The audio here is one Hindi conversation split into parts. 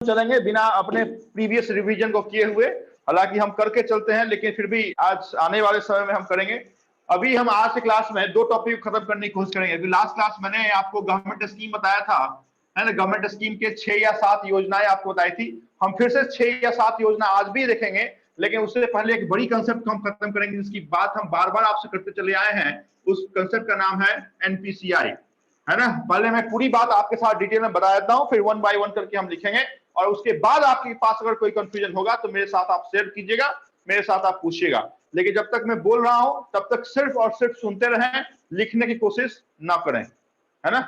चलेंगे बिना अपने प्रीवियस रिवीजन को किए हुए। हालांकि हम करके चलते हैं, लेकिन फिर भी आज आने वाले समय में हम करेंगे। अभी हम आज के क्लास में 2 टॉपिक खत्म करने की कोशिश करेंगे। अभी लास्ट क्लास मैंने आपको गवर्नमेंट स्कीम बताया था, है ना। गवर्नमेंट स्कीम के 6 या 7 योजनाएं आपको बताई थी। हम फिर से 6 या 7 योजना आज भी देखेंगे, लेकिन उससे पहले एक बड़ी कंसेप्ट को हम खत्म करेंगे, जिसकी बात हम बार बार आपसे करते चले आए हैं। उस कंसेप्ट का नाम है एनपीसीआई, है ना। पहले मैं पूरी बात आपके साथ डिटेल में बता देता हूं, फिर 1 बाय 1 करके हम लिखेंगे। और उसके बाद आपके पास अगर कोई कंफ्यूजन होगा तो मेरे साथ आप शेयर कीजिएगा, मेरे साथ आप पूछिएगा। लेकिन जब तक मैं बोल रहा हूं तब तक सिर्फ और सिर्फ सुनते रहें, लिखने की कोशिश ना करें, है ना।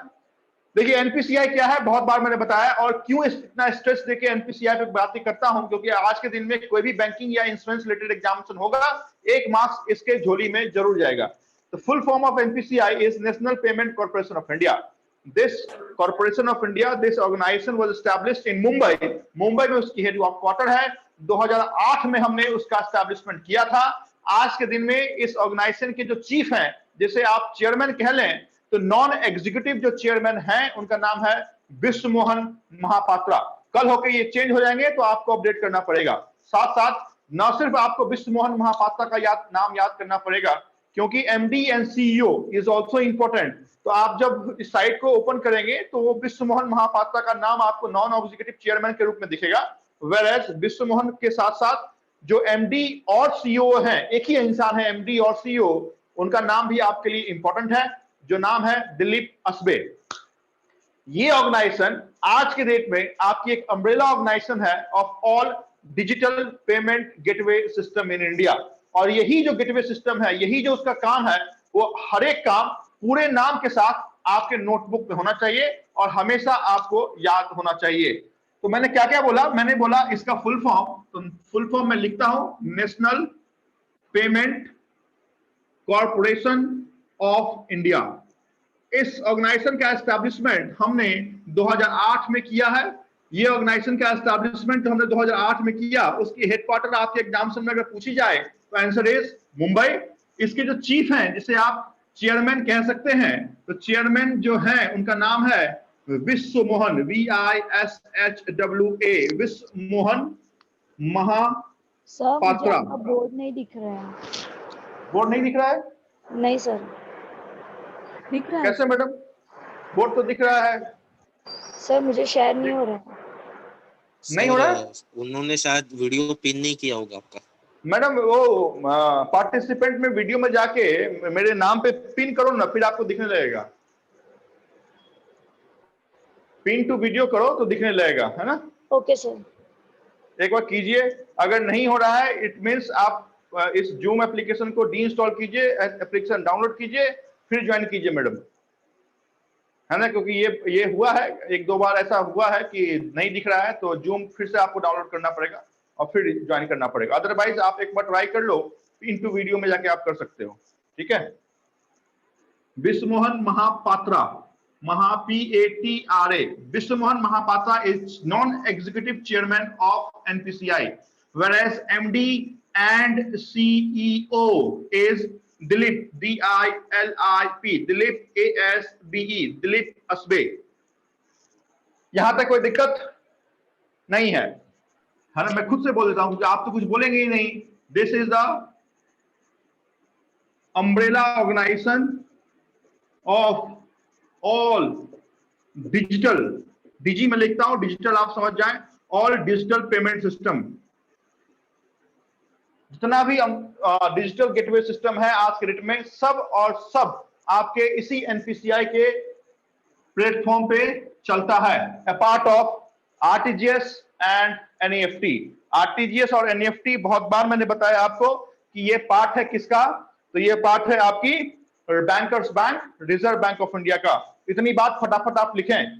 देखिए एनपीसीआई क्या है, बहुत बार मैंने बताया। और क्यों इतना स्ट्रेस देके एनपीसीआई पे बातें करता हूं, क्योंकि आज के दिन में कोई भी बैंकिंग या इंश्योरेंस रिलेटेड एग्जामिनेशन होगा, 1 मार्क्स इसके झोली में जरूर जाएगा। The full form of NPCI is National Payment Corporation of India. This Corporation of India, this organization was established in Mumbai. Mumbai में उसकी हेडक्वार्टर है। 2008 में हमने उसका एस्टैब्लिशमेंट किया था। आज के दिन में इस ऑर्गेनाइजेशन के जो चीफ हैं, जिसे आप चेयरमैन कह लें, तो नॉन एग्जीक्यूटिव जो चेयरमैन हैं उनका नाम है विश्व मोहन महापात्रा। कल होकर ये चेंज हो जाएंगे तो आपको अपडेट करना पड़ेगा। साथ साथ न सिर्फ आपको विश्व मोहन महापात्रा का नाम याद करना पड़ेगा, क्योंकि MD and CEO is also important. तो आप जब इस साइट को ओपन करेंगे तो वो विश्व मोहन महापात्रा का नाम आपको नॉन एग्जीक्यूटिव चेयरमैन के रूप में दिखेगा। वेयरएज विश्व मोहन के साथ साथ जो एमडी और सीईओ हैं, एक ही इंसान है एमडी और सीईओ, उनका नाम भी आपके लिए इंपॉर्टेंट है, जो नाम है दिलीप असबे। ये ऑर्गेनाइजेशन आज के डेट में आपकी एक अम्ब्रेला ऑर्गेनाइजेशन है of all digital payment gateway system in India. और यही जो गेटवे सिस्टम है, यही जो उसका काम है, वो हर एक काम पूरे नाम के साथ आपके नोटबुक में होना चाहिए और हमेशा आपको याद होना चाहिए। तो मैंने क्या क्या बोला, मैंने बोला इसका फुल फॉर्म, तो फुल फॉर्म मैं लिखता हूं, national Payment Corporation of India. इस ऑर्गेनाइजेशन का एस्टैब्लिशमेंट हमने 2008 में किया है। ये ऑर्गेनाइजेशन का एस्टैब्लिशमेंट हमने 2008 में किया। उसकी हेडक्वार्टर आपके एग्जामिनेशन में अगर पूछी जाए तो आंसर इज मुंबई। इसके जो चीफ हैं, जिसे आप चेयरमैन कह सकते हैं, तो चेयरमैन जो है उनका नाम है विश्व मोहन, VISHWA, विश्व मोहन महापात्रा। बोर्ड नहीं दिख रहा है। बोर्ड नहीं दिख रहा है? नहीं सर, दिख रहा है। कैसे मैडम? बोर्ड तो दिख रहा है सर, मुझे शेयर नहीं हो रहा है। नहीं हो रहा है? उन्होंने शायद वीडियो पिन नहीं किया होगा आपका। मैडम वो पार्टिसिपेंट में वीडियो में जाके मेरे नाम पे पिन करो ना, फिर आपको दिखने लगेगा। पिन टू वीडियो करो तो दिखने लगेगा, है ना। ओके सर, एक बार कीजिए। अगर नहीं हो रहा है इट मींस आप इस जूम एप्लीकेशन को डी इंस्टॉल कीजिए, एप्लीकेशन डाउनलोड कीजिए, फिर ज्वाइन कीजिए मैडम, है ना। क्योंकि ये हुआ है 1-2 बार, ऐसा हुआ है कि नहीं दिख रहा है, तो जूम फिर से आपको डाउनलोड करना पड़ेगा और फिर ज्वाइन करना पड़ेगा। अदरवाइज आप एक बार ट्राई कर लो, इनटू वीडियो में जाके आप कर सकते हो, ठीक है। विश्व Mohan Mahapatra, PATRA, Vishwa Mohan Mahapatra is non executive chairman of NPCI, whereas MD and CEO is Dilip, DILIP, Dilip ASBE, Dilip Asbe. यहां तक कोई दिक्कत नहीं है ना। मैं खुद से बोल देता हूं कि आप तो कुछ बोलेंगे ही नहीं। This is the umbrella organisation of all digital, D G में लिखता हूं, डिजिटल आप समझ जाएं, ऑल डिजिटल पेमेंट सिस्टम। जितना भी डिजिटल गेटवे सिस्टम है आज के डेट में, सब और सब आपके इसी एनपीसीआई के प्लेटफॉर्म पे चलता है, a part of RTGS and NEFT. RTGS और एनईएफटी बहुत बार मैंने बताया आपको कि ये पार्ट है किसका, तो ये पार्ट है आपकी bankers bank, reserve bank of India का। इतनी बात फटाफट आप लिखें,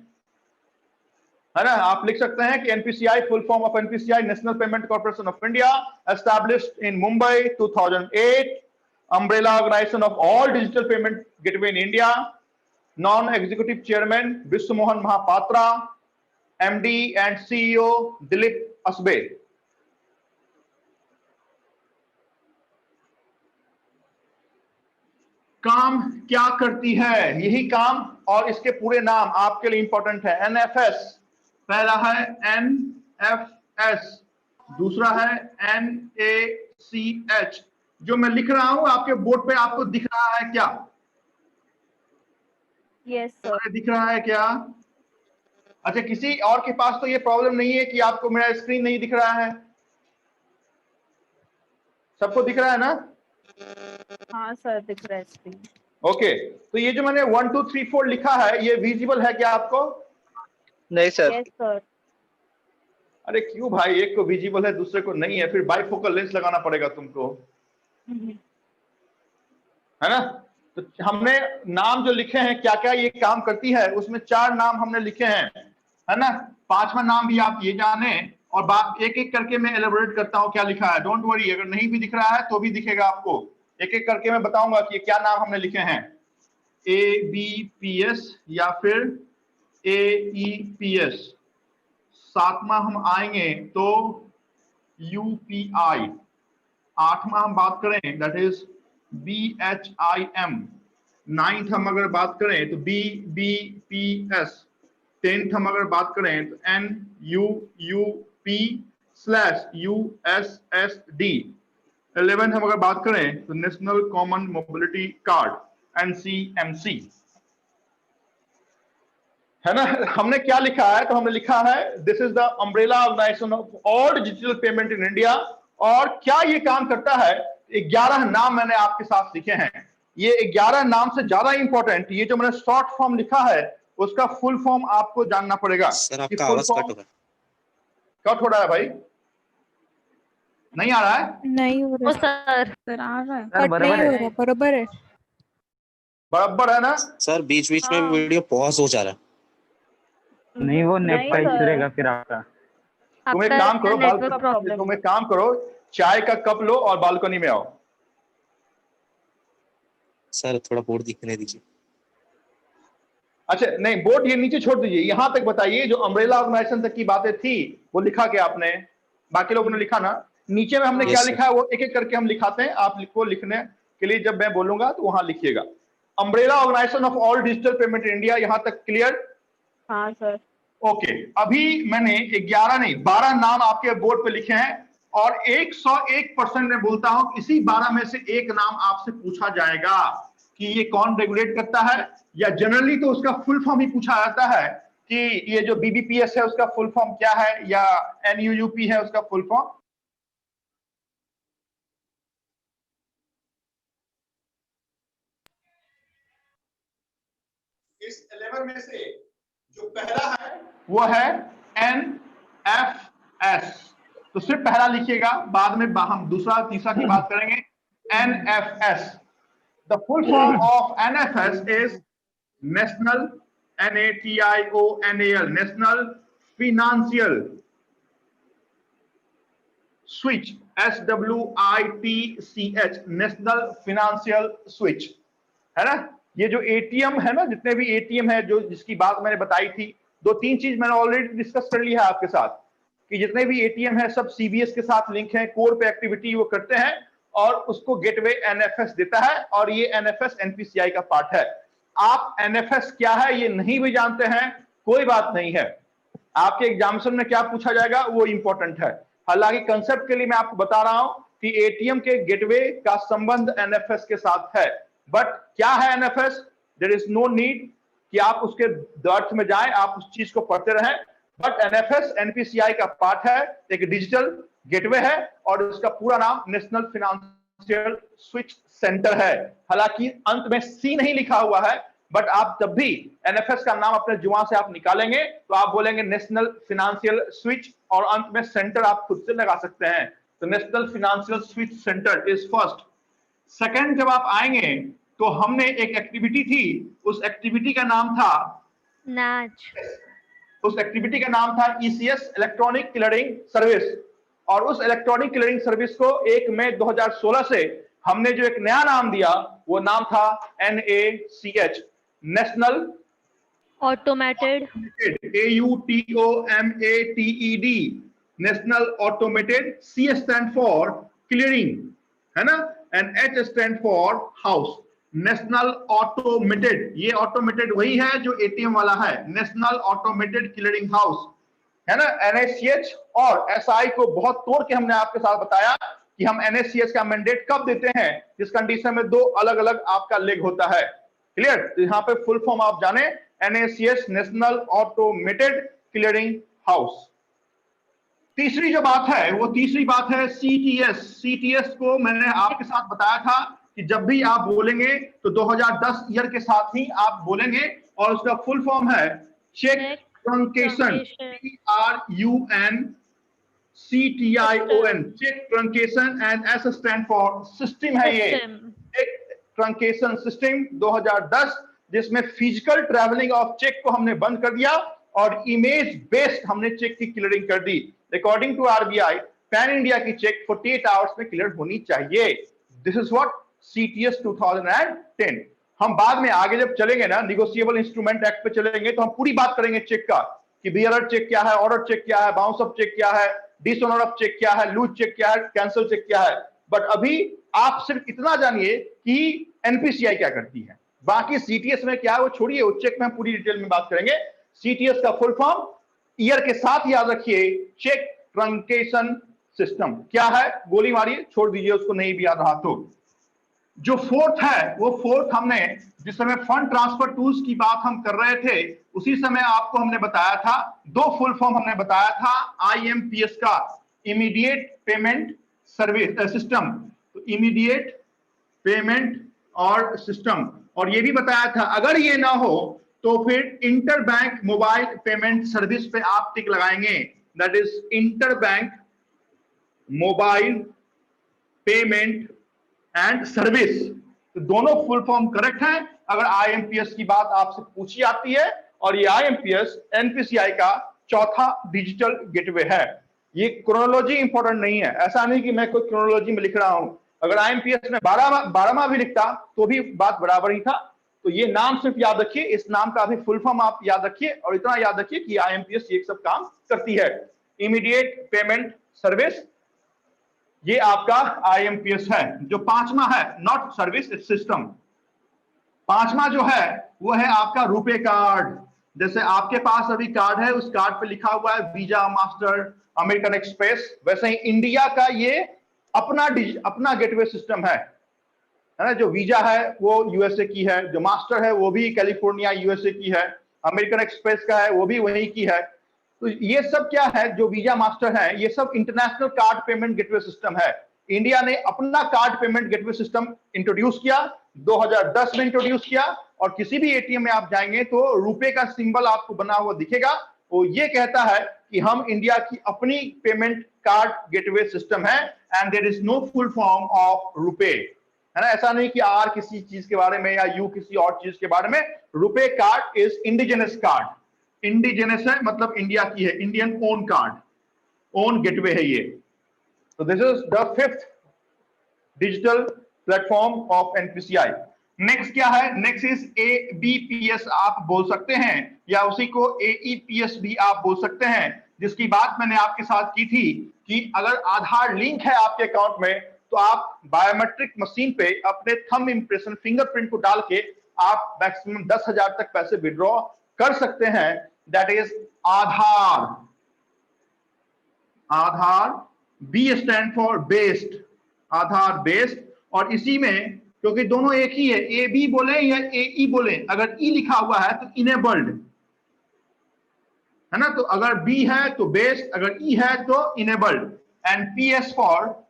है ना। आप लिख सकते हैं कि NPCI, full form of NPCI, National Payment Corporation of India, established in Mumbai 2008, umbrella organisation of all digital payment gateway in India, non executive chairman Vishwa Mohan Mahapatra, MD and CEO Dilip Asbe. काम क्या करती है, यही काम और इसके पूरे नाम आपके लिए इंपॉर्टेंट है। NFS, पहला है NFS, NFS, दूसरा है NACH। जो मैं लिख रहा हूं आपके बोर्ड पे आपको दिख रहा है क्या? Yes sir. दिख रहा है क्या? अच्छा, किसी और के पास तो ये प्रॉब्लम नहीं है कि आपको मेरा स्क्रीन नहीं दिख रहा है? सबको दिख रहा है ना? हाँ सर, दिख रहा है स्क्रीन। ओके, तो ये जो मैंने 1 2 3 4 लिखा है, ये विजिबल है क्या आपको? नहीं सर। Yes sir. अरे क्यों भाई, एक को विजिबल है दूसरे को नहीं है, फिर बाइफोकल लेंस लगाना पड़ेगा तुमको, है ना? तो हमने नाम जो लिखे हैं, क्या क्या ये काम करती है, उसमें 4 नाम हमने लिखे हैं, है ना? 5वां नाम भी आप ये जाने, और बात एक एक करके मैं एलेबोरेट करता हूं क्या लिखा है। डोंट वरी, अगर नहीं भी दिख रहा है तो भी दिखेगा आपको। एक एक करके मैं बताऊंगा कि ये क्या नाम हमने लिखे हैं। ABPS या फिर AEPS। 7वां हम आएंगे तो UPI। 8वां हम बात करें दैट इज BHIM। 9th हम अगर बात करें तो BBPS। 10th हम अगर बात करें तो NUUP/USSD। 11th हम अगर बात करें तो national common mobility card NCMC, है ना? हमने क्या लिखा है? तो हमने लिखा है this is the umbrella organisation of all digital payment in India. और क्या ये काम करता है? 11 नाम मैंने आपके साथ लिखे हैं। ये 11 नाम से ज्यादा इंपॉर्टेंट, ये जो मैंने शॉर्ट फॉर्म लिखा है उसका फुल फॉर्म आपको जानना पड़ेगा। सर आपका आवाज कट हो रहा है। कट हो रहा है भाई? नहीं आ रहा है? नहीं हो रहा सर आ रहा है, सर कट नहीं हो रहा, बराबर है। बराबर है ना? सर बीच बीच में वीडियो पॉज हो जा रहा है। नहीं, वो नेट नहीं का सर। इशू रहेगा फिर आपका। तुम एक काम करो, तुम एक काम करो, चाय का कप लो और बालकनी में आओ। सर थोड़ा बोर्ड दिखने दीजिए। अच्छा नहीं, बोर्ड ये नीचे छोड़ दीजिए, यहां तक बताइए जो अम्ब्रेला ऑर्गेनाइजेशन तक की बातें थी वो लिखा क्या आपने? बाकी लोगों ने लिखा ना? नीचे में हमने Yes, क्या sir. लिखा है वो एक एक करके हम लिखाते हैं, आप लिखो, लिखने के लिए जब मैं बोलूंगा तो वहां लिखिएगा। Umbrella organisation of all digital payment in India, यहां तक क्लियर? हाँ सर। ओके, अभी मैंने 11 नहीं 12 नाम आपके बोर्ड पे लिखे हैं, और 101% मैं बोलता हूं इसी 12 में से एक नाम आपसे पूछा जाएगा कि ये कौन रेगुलेट करता है, या जनरली तो उसका फुल फॉर्म ही पूछा जाता है कि ये जो BBPS है उसका फुल फॉर्म क्या है, या NUUP है उसका फुल फॉर्म। इस 11 में से जो पहला है वो है NFS। तो सिर्फ पहला लिखिएगा, बाद में हम दूसरा तीसरा की बात करेंगे। NFS, the full form of NFS is national, NATIONAL, national financial switch, SWITCH, national financial switch, है ना? ये जो ATM है ना, जितने भी ATM है, जो जिसकी बात मैंने बताई थी, 2-3 चीज मैंने ऑलरेडी डिस्कस कर लिया है आपके साथ कि जितने भी ATM है सब CBS के साथ लिंक है, कोर पे एक्टिविटी वो करते हैं और उसको गेटवे NFS देता है, और ये NFS NPCI का पार्ट है। आप NFS क्या है ये नहीं भी जानते हैं, कोई बात नहीं है, आपके एग्जामिनेशन में क्या पूछा जाएगा वो इंपॉर्टेंट है। हालांकि कंसेप्ट के लिए मैं आपको बता रहा हूं कि ATM के गेटवे का संबंध NFS के साथ है। बट क्या है NFS? There is no need कि आप उसके दर्थ में जाएं, आप उस चीज को पढ़ते रहें। बट NFS NPCI का पार्ट है, एक डिजिटल गेटवे है, और उसका पूरा नाम नेशनल फिनेंशियल स्विच सेंटर है। हालांकि अंत में C नहीं लिखा हुआ है, बट आप जब भी NFS का नाम अपने जुबान से आप निकालेंगे तो आप बोलेंगे नेशनल फिनेंशियल स्विच, और अंत में सेंटर आप खुद से लगा सकते हैं। तो national financial switch centre is first. Second, जब आप आएंगे तो हमने एक एक्टिविटी थी, उस एक्टिविटी का नाम था नाच। उस एक्टिविटी का नाम था ECS, इलेक्ट्रॉनिक क्लियरिंग सर्विस। और उस इलेक्ट्रॉनिक क्लियरिंग सर्विस को 1 मई 2016 से हमने जो एक नया नाम दिया वो नाम था NACH, national automated, AUTOMATED, national automated. C stand for clearing, है ना, and H stand for house, national automated. ये ऑटोमेटेड वही है जो ATM वाला है, नेशनल ऑटोमेटेड क्लियरिंग हाउस, है ना, NaCH और SI को बहुत तोड़ के हमने आपके साथ बताया कि हम NaCH का मैंडेट कब देते हैं, जिस कंडीशन में दो अलग अलग आपका लेग होता है। क्लियर? तो यहाँ पे फुल फॉर्म आप जाने, NaCH national automated clearing house. तीसरी जो बात है वो तीसरी बात है CTS। CTS को मैंने आपके साथ बताया था कि जब भी आप बोलेंगे तो 2010 ईयर के साथ ही आप बोलेंगे, और उसका फुल फॉर्म है cheque truncation, TRUNCTION, cheque truncation, and S stand for system है ये, चेक ट्रंकेशन सिस्टम 2010, जिसमें फिजिकल ट्रैवलिंग ऑफ चेक को हमने बंद कर दिया और इमेज बेस्ड हमने चेक की क्लियरिंग कर दी। According to RBI, pan India की चेक 48 आवर्स में क्लियर होनी चाहिए। This is what CTS 2010। हम बाद में आगे जब चलेंगे ना, निगोशिएबल इंस्ट्रूमेंट एक्ट पे चलेंगे, तो हम पूरी बात करेंगे चेक का कि बियरर चेक क्या है, ऑर्डर चेक क्या है, बाउंस अप चेक क्या है, डिसऑनर ऑफ चेक क्या है, लूज चेक क्या है, कैंसिल चेक क्या है। बट अभी आप सिर्फ इतना जानिए कि NPCI क्या करती है, बाकी CTS में क्या है वो छोड़िए, उस चेक में हम पूरी डिटेल में बात करेंगे। CTS का फुल फॉर्म ईयर के साथ याद रखिए, चेक ट्रंकेशन सिस्टम। क्या है, गोली मारिए, छोड़ दीजिए उसको, नहीं भी याद रहा तो। जो फोर्थ है वो फोर्थ हमने जिस समय फंड ट्रांसफर टूल्स की बात हम कर रहे थे, उसी समय आपको हमने बताया था, दो फुल फॉर्म हमने बताया था IMPS का, इमीडिएट पेमेंट सर्विस सिस्टम, तो इमीडिएट पेमेंट और सिस्टम, और ये भी बताया था अगर ये ना हो तो फिर inter bank mobile payment service पे आप टिक लगाएंगे, that is inter bank mobile payment and service. तो दोनों फुल फॉर्म करेक्ट है अगर IMPS की बात आपसे पूछी आती है, और ये IMPS NPCI का चौथा डिजिटल गेटवे है। ये क्रोनोलॉजी इंपॉर्टेंट नहीं है, ऐसा नहीं कि मैं कोई क्रोनोलॉजी में लिख रहा हूं, अगर IMPS में 12वां भी लिखता तो भी बात बराबर ही था। तो ये नाम सिर्फ याद रखिए, इस नाम का भी फुल फॉर्म आप याद रखिए, और इतना याद रखिए कि IMPS ये सब काम करती है। इमीडिएट पेमेंट सर्विस, ये आपका IMPS है। जो पांचवा है, नॉट सर्विस इट्स सिस्टम, पांचवा जो है वो है आपका रुपे कार्ड। जैसे आपके पास अभी कार्ड है, उस कार्ड पे लिखा हुआ है वीजा, मास्टर, अमेरिकन एक्सप्रेस, वैसे ही इंडिया का ये अपना गेटवे सिस्टम है ना। जो वीजा है वो USA की है, जो मास्टर है वो भी कैलिफोर्निया USA की है, अमेरिकन एक्सप्रेस का है वो भी वहीं की है। तो ये सब क्या है, जो वीजा मास्टर है, ये सब international card payment gateway system है। इंडिया ने अपना card payment gateway system introduce किया, 2010 में इंट्रोड्यूस किया, और किसी भी ATM में आप जाएंगे तो रुपए का सिंबल आपको बना हुआ दिखेगा, वो ये कहता है कि हम इंडिया की अपनी पेमेंट कार्ड गेटवे सिस्टम है, and there is no full form of RuPay, है ना। ऐसा नहीं कि R किसी चीज के बारे में या U किसी और चीज के बारे में। RuPay card is indigenous card, indigenous है मतलब इंडिया की है, Indian own card, own gateway है ये। तो this is the fifth digital platform of NPCI। Next क्या है, नेक्स्ट इज ABPS आप बोल सकते हैं, या उसी को AEPS भी आप बोल सकते हैं, जिसकी बात मैंने आपके साथ की थी कि अगर आधार लिंक है आपके अकाउंट में तो आप बायोमेट्रिक मशीन पे अपने थंब इंप्रेशन, फिंगरप्रिंट को डाल के आप मैक्सिमम 10,000 तक पैसे विड्रॉ कर सकते हैं। That is Aadhaar. Aadhaar B stand for based, Aadhaar based, और इसी में क्योंकि दोनों एक ही है, AB बोले या AE बोले, अगर E लिखा हुआ है तो इनेबल्ड है ना, तो अगर B है तो बेस्ड, अगर E है तो enabled, and PS for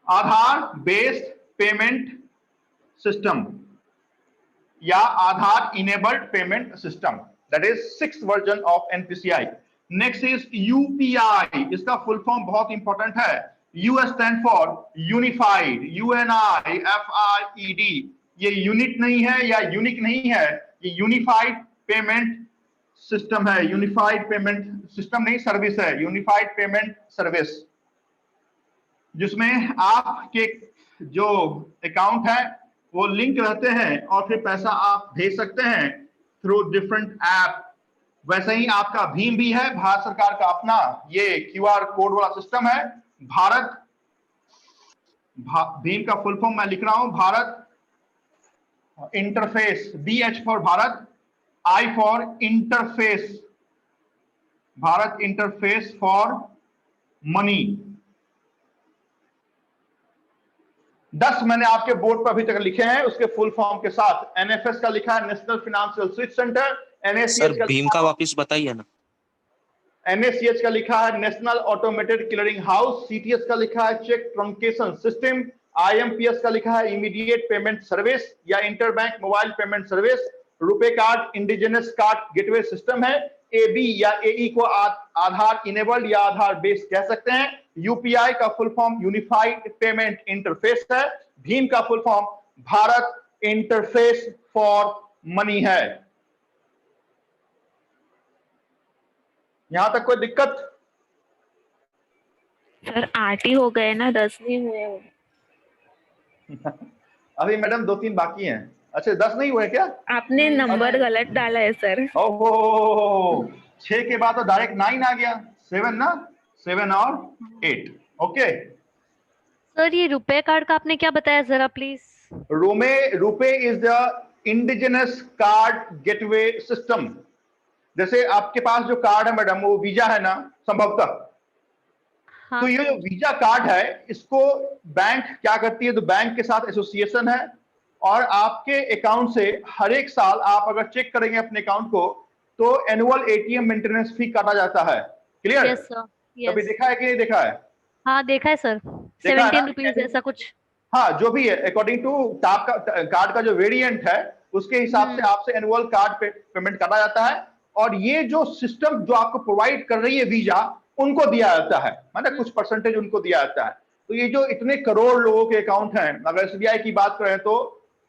Aadhaar based payment system या Aadhaar enabled payment system, that is 6th version of NPCI। Next is UPI, इसका फुल फॉर्म बहुत इंपॉर्टेंट है। U stand for unified, UNIFIED, ये यूनिट नहीं है या यूनिक नहीं है, ये यूनिफाइड पेमेंट सिस्टम है। यूनिफाइड पेमेंट सिस्टम नहीं, सर्विस है, यूनिफाइड पेमेंट सर्विस, जिसमें आपके जो अकाउंट है वो लिंक रहते हैं और फिर पैसा आप भेज सकते हैं थ्रू डिफरेंट ऐप। वैसे ही आपका भीम भी है, भारत सरकार का अपना ये QR कोड वाला सिस्टम है। भारत, भीम का फुल फॉर्म मैं लिख रहा हूं, Bharat interface, BH for Bharat, I for interface, Bharat interface for money. 10 मैंने आपके बोर्ड पर अभी तक लिखे हैं उसके फुल फॉर्म के साथ। एनएफएस का लिखा है national financial switch centre, sir NACH का भीम का वापस बताइए ना। एनएसीएच का लिखा है national automated clearing house, CTS का लिखा है चेक ट्रंकेशन सिस्टम, आईएमपीएस का लिखा है इमीडिएट पेमेंट सर्विस या interbank mobile payment service, RuPay card indigenous card gateway system है, एबी या एई को आधार इनेबल्ड या आधार बेस्ड कह सकते हैं, यूपीआई का full form unified payment interface है, भीम का full form Bharat interface for money है। यहां तक कोई दिक्कत? सर 8 ही हो गए ना, 10 नहीं हुए। अभी मैडम 2-3 बाकी हैं। अच्छा 10 नहीं हुए क्या? आपने नंबर गलत डाला है सर। ओहो 6 के बाद तो डायरेक्ट 9 आ गया, 7 ना, 7 और 8। ओके सर ये रुपए कार्ड का आपने क्या बताया जरा please? RuPay is the indigenous card gateway system. जैसे आपके पास जो कार्ड है मैडम वो वीजा है ना संभवतः, हाँ तो ये जो वीजा कार्ड है इसको बैंक क्या करती है, तो बैंक के साथ एसोसिएशन है और आपके अकाउंट से हर एक साल आप अगर चेक करेंगे अपने अकाउंट को तो एनुअल एटीएम मेंटेनेंस फी काटा जाता है। क्लियर? Yes sir. कभी देखा है कि नहीं देखा है? हाँ देखा है सर, देखा है 17 ना? रुपीज ऐसा कुछ। हाँ जो भी है अकॉर्डिंग टू कार्ड का जो वेरिएंट है उसके हिसाब से आपसे एनुअल कार्ड पे पेमेंट काटा जाता है और ये जो सिस्टम जो आपको प्रोवाइड कर रही है वीजा उनको दिया जाता है, मतलब कुछ परसेंटेज उनको दिया जाता है। तो ये जो इतने करोड़ लोगों के अकाउंट हैं, अगर एसबीआई की बात करें तो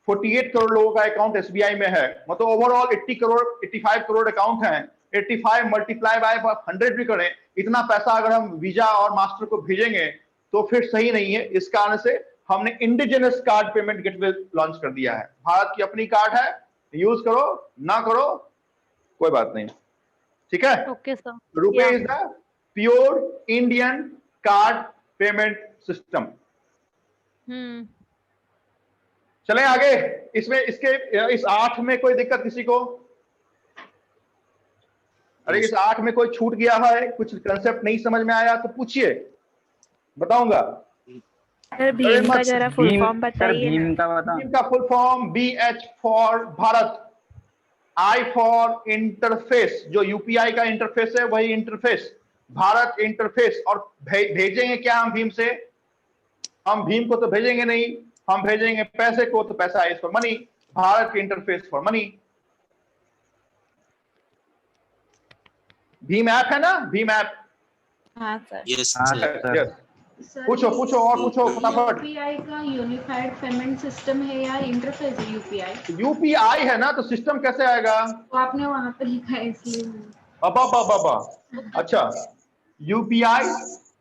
48 करोड़ लोगों का अकाउंट एसबीआई में है, मतलब ओवरऑल 85 करोड़ अकाउंट हैं। 85 मल्टीप्लाई बाय 100 भी करें, इतना पैसा अगर हम वीजा और मास्टर को भेजेंगे तो फिर सही नहीं है। इस कारण से हमने indigenous card payment gateway launch कर दिया है। भारत की अपनी कार्ड है, यूज करो ना करो कोई बात नहीं, ठीक है? Okay sir. RuPay is the pure Indian card payment system. चलें आगे। इसमें इस 8 में कोई दिक्कत किसी को? अरे इस 8 में कोई छूट गया है, कुछ कंसेप्ट नहीं समझ में आया तो पूछिए, बताऊंगा। सर भीम का जरा फुल फॉर्म बताइए। भीम का बता। भीम का full form BH for Bharat, I for interface, जो यूपीआई का इंटरफेस है वही इंटरफेस, भारत इंटरफेस। और भेजेंगे क्या हम भीम से? हम भीम को तो भेजेंगे नहीं, हम भेजेंगे पैसे को, तो पैसा is for money, Bharat interface for money. Bhim app है ना, भीम ऐप? हाँ सर। यस हाँ सर। सर। यस। पूछो और पूछो फटाफट। यूपीआई का यूनिफाइड पेमेंट सिस्टम है या इंटरफेस है यूपीआई? यूपीआई है ना, तो सिस्टम कैसे आएगा? तो आपने वहां पे लिखा है इसलिए। बाबा अच्छा, UPI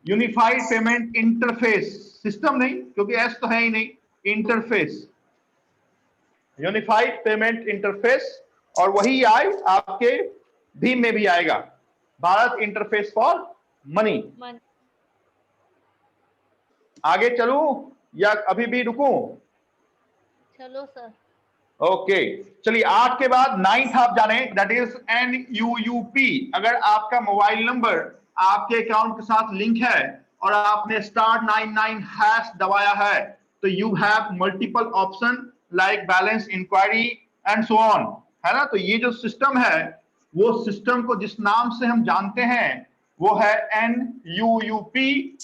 unified payment interface, system नहीं क्योंकि एस तो है ही नहीं, इंटरफेस, यूनिफाइड पेमेंट इंटरफेस। और वही आई आपके भीम में भी आएगा, भारत इंटरफेस फॉर मनी। आगे चलूं या अभी भी रुकूं? चलो सर। ओके चलिए 8 के बाद 9th आप जाने, दैट इज NUUP। अगर आपका मोबाइल नंबर आपके अकाउंट के साथ लिंक है और आपने *99# दबाया है तो you have multiple option like balance enquiry and so on, है ना? तो ये जो सिस्टम है वो सिस्टम को जिस नाम से हम जानते हैं वो है NUUP।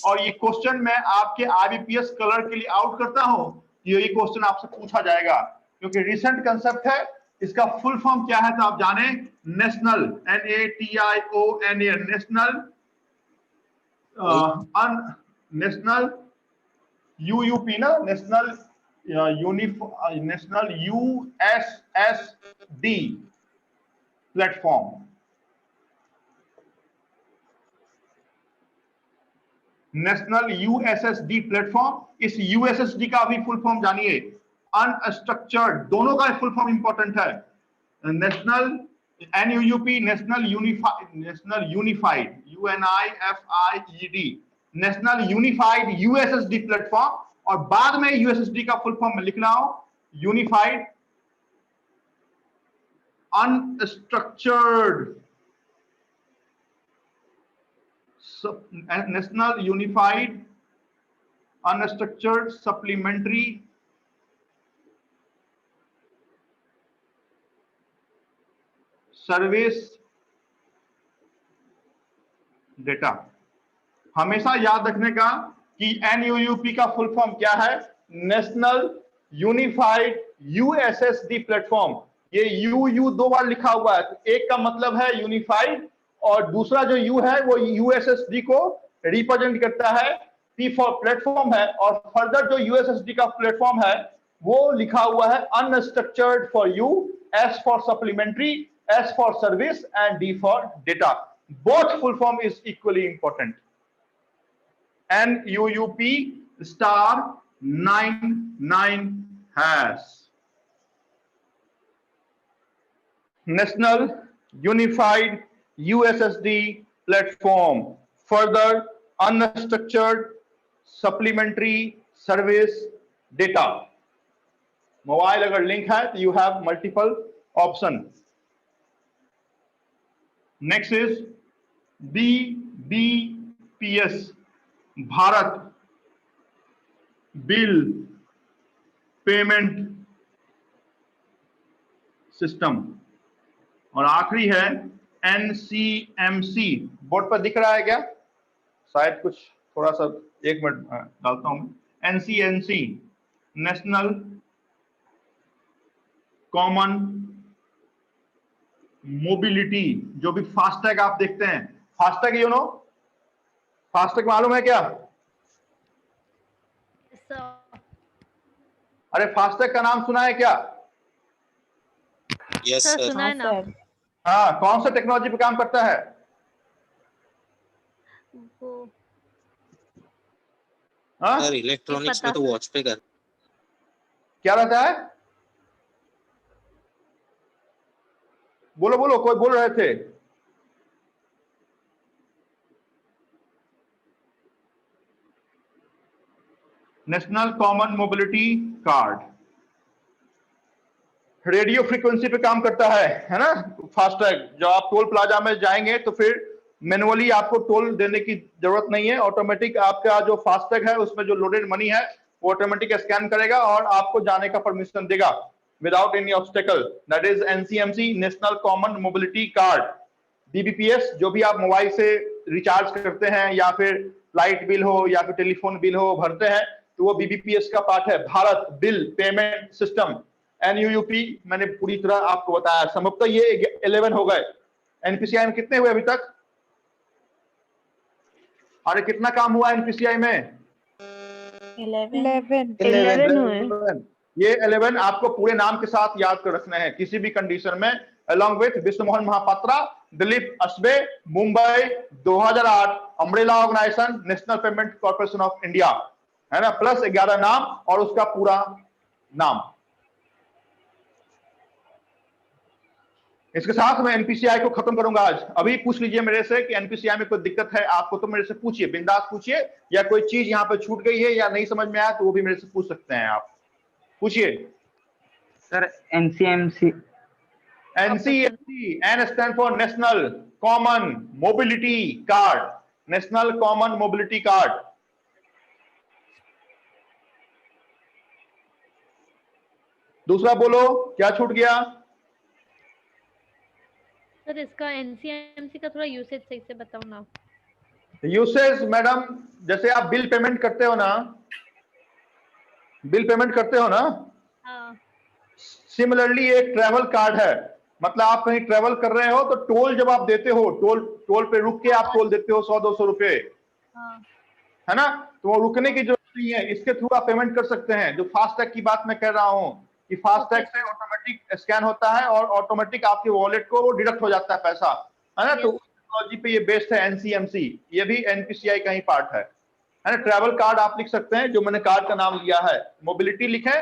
और ये क्वेश्चन मैं आपके IBPS कलर के लिए आउट करता हूं, ये क्वेश्चन आपसे पूछा जाएगा क्योंकि रिसेंट कंसेप्ट है। इसका फुल फॉर्म क्या है तो आप जाने, national, NATIONA, national national UUP ना, national national USSD platform, national USSD platform. इस USSD का भी फुल फॉर्म जानिए, अनस्ट्रक्चर्ड, दोनों का फुल फॉर्म इंपॉर्टेंट है। National NUUP, national unified UNIFIED, national unified USSD platform. और बाद में USSD का फुल फॉर्म मैं लिख रहा हूं, unified unstructured national unified unstructured supplementary service data. हमेशा याद रखने का कि NUUP का फुल फॉर्म क्या है? National unified USSD platform. ये यू दो बार लिखा हुआ है, एक का मतलब है यूनिफाइड और दूसरा जो यू है वो USSD को रिप्रेजेंट करता है। P फॉर प्लेटफॉर्म है और फर्दर जो USSD का प्लेटफॉर्म है वो लिखा हुआ है unstructured for you, S for supplementary, S for service and D for data. Both full form is equally important. NUUP *99#. National Unified USSD Platform. Further unstructured supplementary service data. Mobile अगर लिंक है तो you have multiple option. Next is BBPS, Bharat bill payment system, और आखिरी है NCMC। बोर्ड पर दिख रहा है क्या? शायद कुछ थोड़ा सा, एक मिनट डालता हूं। NCMC, national common mobility. जो भी फास्टैग आप देखते हैं, फास्टैग यू नो, फास्टैग मालूम है क्या? अरे फास्टैग का नाम सुना है क्या? Yes sir sir. सुना है ना? हाँ, कौन सा टेक्नोलॉजी पे काम करता है? वो हाँ, सर इलेक्ट्रॉनिक्स में तो वॉच पे कर। क्या रहता है? बोलो बोलो, कोई बोल रहे थे। National common mobility card radio frequency पे काम करता है ना? फास्टैग, जो आप टोल प्लाजा में जाएंगे तो फिर मैनुअली आपको टोल देने की जरूरत नहीं है, ऑटोमेटिक आपका जो फास्टैग है उसमें जो लोडेड मनी है वो ऑटोमेटिक स्कैन करेगा और आपको जाने का परमिशन देगा without any obstacle. That is NCMC, national common mobility card. BBPS, जो भी आप मोबाइल से रिचार्ज करते हैं या फिर लाइट बिल हो या फिर टेलीफोन बिल हो भरते हैं तो वो BBPS का पार्ट है, Bharat bill payment system. NUUP मैंने पूरी तरह आपको बताया। संभवतः ये 11 हो गए। NPCI में कितने हुए अभी तक? अरे कितना काम हुआ NPCI में? 11 हुए। ये 11 आपको पूरे नाम के साथ याद कर रखना है किसी भी कंडीशन में। Along with Vishnu Mohan Mahapatra, Dilip Asbe, Mumbai 2008, umbrella organisation, National Payment Corporation of India, है ना, प्लस 11 नाम और उसका पूरा नाम। इसके साथ मैं NPCI को खत्म करूंगा आज। अभी पूछ लीजिए मेरे से कि NPCI में कोई दिक्कत है आपको तो मेरे से पूछिए, बिंदास पूछिए, या कोई चीज यहाँ पे छूट गई है या नहीं समझ में आया तो वो भी मेरे से पूछ सकते हैं आप। पूछिए sir. NCMC N stand for national common mobility card, national common mobility card. दूसरा बोलो क्या छूट गया? सर इसका NCMC का थोड़ा यूसेज सही से बताओ ना। यूसेज मैडम, जैसे आप बिल पेमेंट करते हो ना, बिल पेमेंट करते हो ना, हाँ। सिमिलरली एक ट्रैवल कार्ड है। मतलब आप कहीं ट्रैवल कर रहे हो तो टोल जब आप देते हो, टोल पे रुक के आप टोल देते हो 100-200 रुपए, हाँ। है ना? तो वो रुकने की जरूरत नहीं है, इसके थ्रू आप पेमेंट कर सकते हैं। जो फास्टैग की बात मैं कर रहा हूँ कि फास्टैग से ऑटोमेटिक स्कैन होता है और ऑटोमेटिक आपके वॉलेट को वो डिडक्ट हो जाता है पैसा, है ना? तो टेक्नोलॉजी पे ये बेस्ड है NCMC। ये भी NPCI का ही पार्ट है ना? ट्रैवल कार्ड आप लिख सकते हैं, जो मैंने कार्ड का नाम लिया है, मोबिलिटी लिखे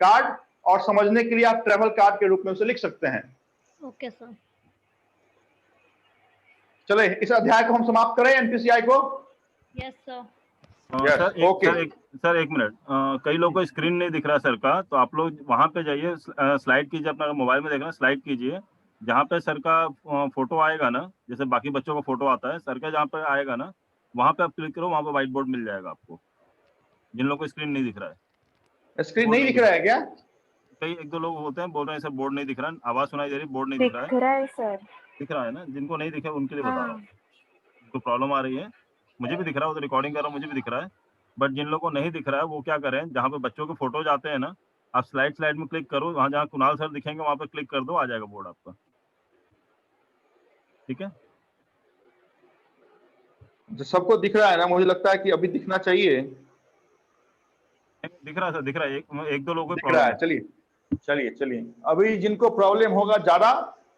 कार्ड, और समझने के लिए आप ट्रैवल कार्ड के रूप में उसे लिख सकते हैं। Okay sir. चले इस अध्याय को हम समाप्त करें NPCI को। Yes sir. Yes, sir okay. Sir एक मिनट, कई लोगों को स्क्रीन नहीं दिख रहा सर का, तो आप लोग वहां पे जाइए, स्लाइड कीजिए, अपना मोबाइल में देख रहे हैं स्लाइड कीजिए, जहाँ पे सर का फोटो आएगा ना, जैसे बाकी बच्चों का फोटो आता है, सर का जहाँ पे आएगा ना, वहां पे आप क्लिक करो, वहां पे व्हाइट बोर्ड मिल जाएगा आपको, जिन लोगों को स्क्रीन नहीं दिख रहा है। स्क्रीन नहीं दिख रहा है क्या? कई एक दो लोग होते हैं बोल रहे हैं सर बोर्ड नहीं दिख रहा, आवाज सुनाई दे रही, बोर्ड नहीं दिख रहा है। दिख रहा है सर। दिख रहा है ना, जिनको नहीं दिखा उनके लिए बता रहा हाँ। हूँ, तो प्रॉब्लम आ रही है, मुझे भी दिख रहा है, वो तो रिकॉर्डिंग कर रहा हूँ, मुझे भी दिख रहा है, बट जिन लोगों को नहीं दिख रहा है वो क्या करें, जहाँ पे बच्चों के फोटो जाते हैं ना, आप स्लाइड में क्लिक करो, वहाँ जहाँ कुणाल सर दिखेंगे वहां पे क्लिक कर दो, आ जाएगा बोर्ड आपका। ठीक है, जो सबको दिख रहा है ना, मुझे लगता है कि अभी दिखना चाहिए। दिख रहा है सर, दिख रहा है, एक दो लोगों को दिख रहा है। प्रॉब्लम। चलिए अभी जिनको प्रॉब्लम होगा ज्यादा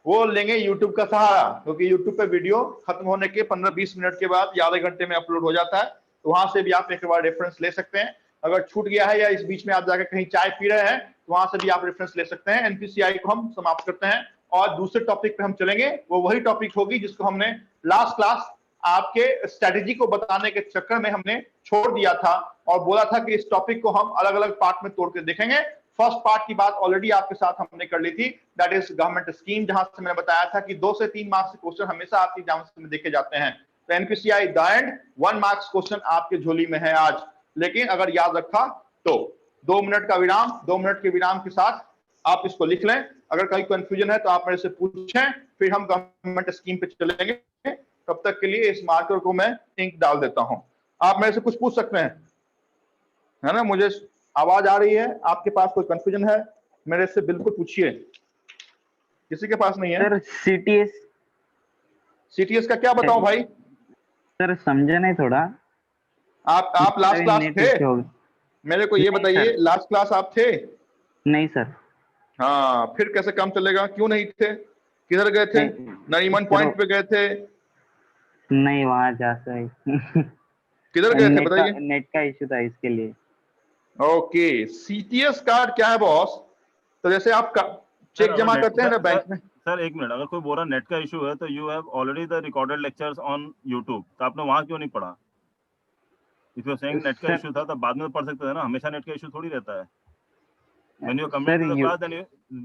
वो लेंगे यूट्यूब का सहारा, क्योंकि यूट्यूब पे वीडियो खत्म होने के 15-20 मिनट के बाद या आधे घंटे में अपलोड हो जाता है, तो वहां से भी आप एक बार रेफरेंस ले सकते हैं। अगर छूट गया है या इस बीच में आप जाकर कहीं चाय पी रहे हैं तो वहां से भी आप रेफरेंस ले सकते हैं। एनपीसीआई को हम समाप्त करते हैं और दूसरे टॉपिक पे हम चलेंगे। वो वही टॉपिक होगी जिसको हमने लास्ट क्लास आपके स्ट्रेटेजी को बताने के चक्कर में हमने छोड़ दिया था और बोला था कि इस टॉपिक को हम अलग अलग पार्ट में तोड़ के देखेंगे। फर्स्ट पार्ट की बात ऑलरेडी आपके साथ हमने कर ली थी, दैट इज गवर्नमेंट स्कीम, जहां से मैंने बताया था कि 2 से 3 मार्क्स के क्वेश्चन हमेशा आपके एग्जाम में देखे जाते हैं। तो NPCI the end 1 marks question आपके झोली में है आज, लेकिन अगर याद रखा तो 2 मिनट का विराम, 2 मिनट के विराम के साथ आप इसको लिख लें। अगर कहीं कंफ्यूजन है तो आप मेरे से पूछें, फिर हम गवर्नमेंट स्कीम पे चलेंगे। तब तक के लिए इस मार्कर को मैं इंक डाल देता हूं। आप मेरे से कुछ पूछ सकते हैं, है ना? मुझे आवाज आ रही है, आपके पास कोई कंफ्यूजन है मेरे से बिल्कुल पूछिए। किसी के पास नहीं है? सर सीटीएस का क्या बताऊं भाई? सर समझे नहीं थोड़ा। आप लास्ट क्लास थे? मेरे को ये बताइए, लास्ट क्लास आप थे? नहीं सर। हाँ, फिर कैसे काम चलेगा? क्यों नहीं थे? किधर गए थे? नरीमन पॉइंट पे गए थे? नहीं, वहां जा सकते। किधर गए थे बताइए? नेट का इश्यू था इसके लिए। ओके, सीटीएस कार्ड क्या है बॉस? तो जैसे आप चेक जमा करते हैं ना बैंक में। सर एक मिनट, अगर कोई बोल रहा नेट का इशू है तो you have already the recorded lectures on YouTube, तो आपने वहां क्यों नहीं पढ़ा? इफ यू सेइंग नेट का इशू था तो बाद में पढ़ सकते थे ना, हमेशा नेट का इशू थोड़ी रहता है। When you are coming to the class, then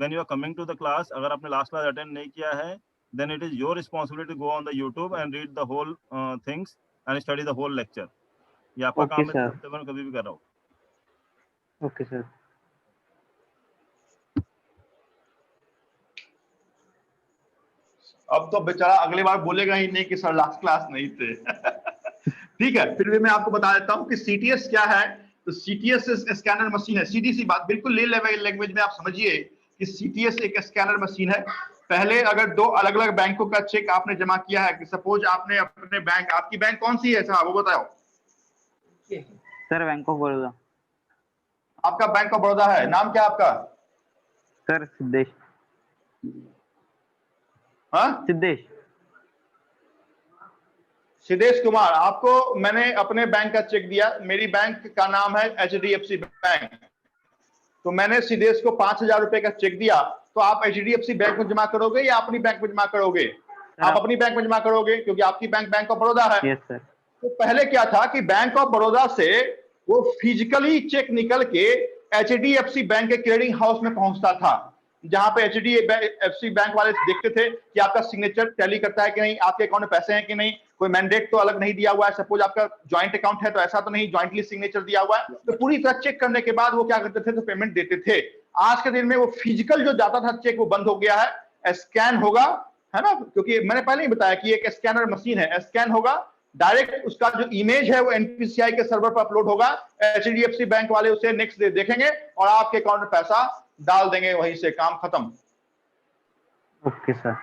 when you are coming to the class, अगर आपने लास्ट क्लास अटेंड नहीं किया है, then it is your responsibility to go on the YouTube and read the whole things and study the whole lecture. ये आपका काम है, मैं कभी भी कर रहा हूँ। Okay sir. अब तो बेचारा अगली बार बोलेगा ही नहीं कि सर लास्ट क्लास नहीं थे। ठीक है, फिर भी मैं आपको बता देता हूँ कि सीटीएस क्या है। तो सीटीएस स्कैनर मशीन है, सीधी सी बात, बिल्कुल ले लेवल लैंग्वेज में आप समझिए कि सीटीएस एक स्कैनर मशीन है। पहले अगर 2 अलग अलग बैंकों का चेक आपने जमा किया है, कि सपोज आपने अपने बैंक, आपकी बैंक कौन सी है साहब वो बताओ? Sir bank of Baroda. आपका बैंक ऑफ बड़ौदा है, नाम क्या आपका? सर सिद्धेश। हाँ, सिद्धेश कुमार। आपको मैंने अपने बैंक का चेक दिया, मेरी बैंक का नाम है एचडीएफसी बैंक, तो मैंने सिद्धेश को 5,000 रुपए का चेक दिया, तो आप एचडीएफसी बैंक में जमा करोगे या अपनी बैंक में जमा करोगे? आप अपनी बैंक में जमा करोगे क्योंकि आपकी बैंक बैंक ऑफ बड़ौदा है। Yes sir. तो पहले क्या था कि बैंक ऑफ बड़ौदा से वो फिजिकली चेक निकल के एचडीएफसी बैंक के क्लियरिंग हाउस में पहुंचता था, जहां पे एचडीएफसी बैंक वाले देखते थे कि आपका सिग्नेचर टैली करता है कि नहीं, आपके अकाउंट में पैसे हैं कि नहीं, कोई मैंडेट तो अलग नहीं दिया हुआ है, सपोज आपका जॉइंट अकाउंट है तो ऐसा तो नहीं जॉइंटली सिग्नेचर दिया हुआ है। तो पूरी तरह चेक करने के बाद वो क्या करते थे, तो पेमेंट देते थे। आज के दिन में वो फिजिकल जो जाता था चेक वो बंद हो गया है, स्कैन होगा, है ना? क्योंकि मैंने पहले ही बताया कि एक स्कैनर मशीन है, स्कैन होगा, डायरेक्ट उसका जो इमेज है वो एनपीसीआई के सर्वर पर अपलोड होगा, एचडीएफसी बैंक वाले उसे नेक्स्ट डे देखेंगे और आपके अकाउंट में पैसा डाल देंगे, वहीं से काम खत्म। ओके सर,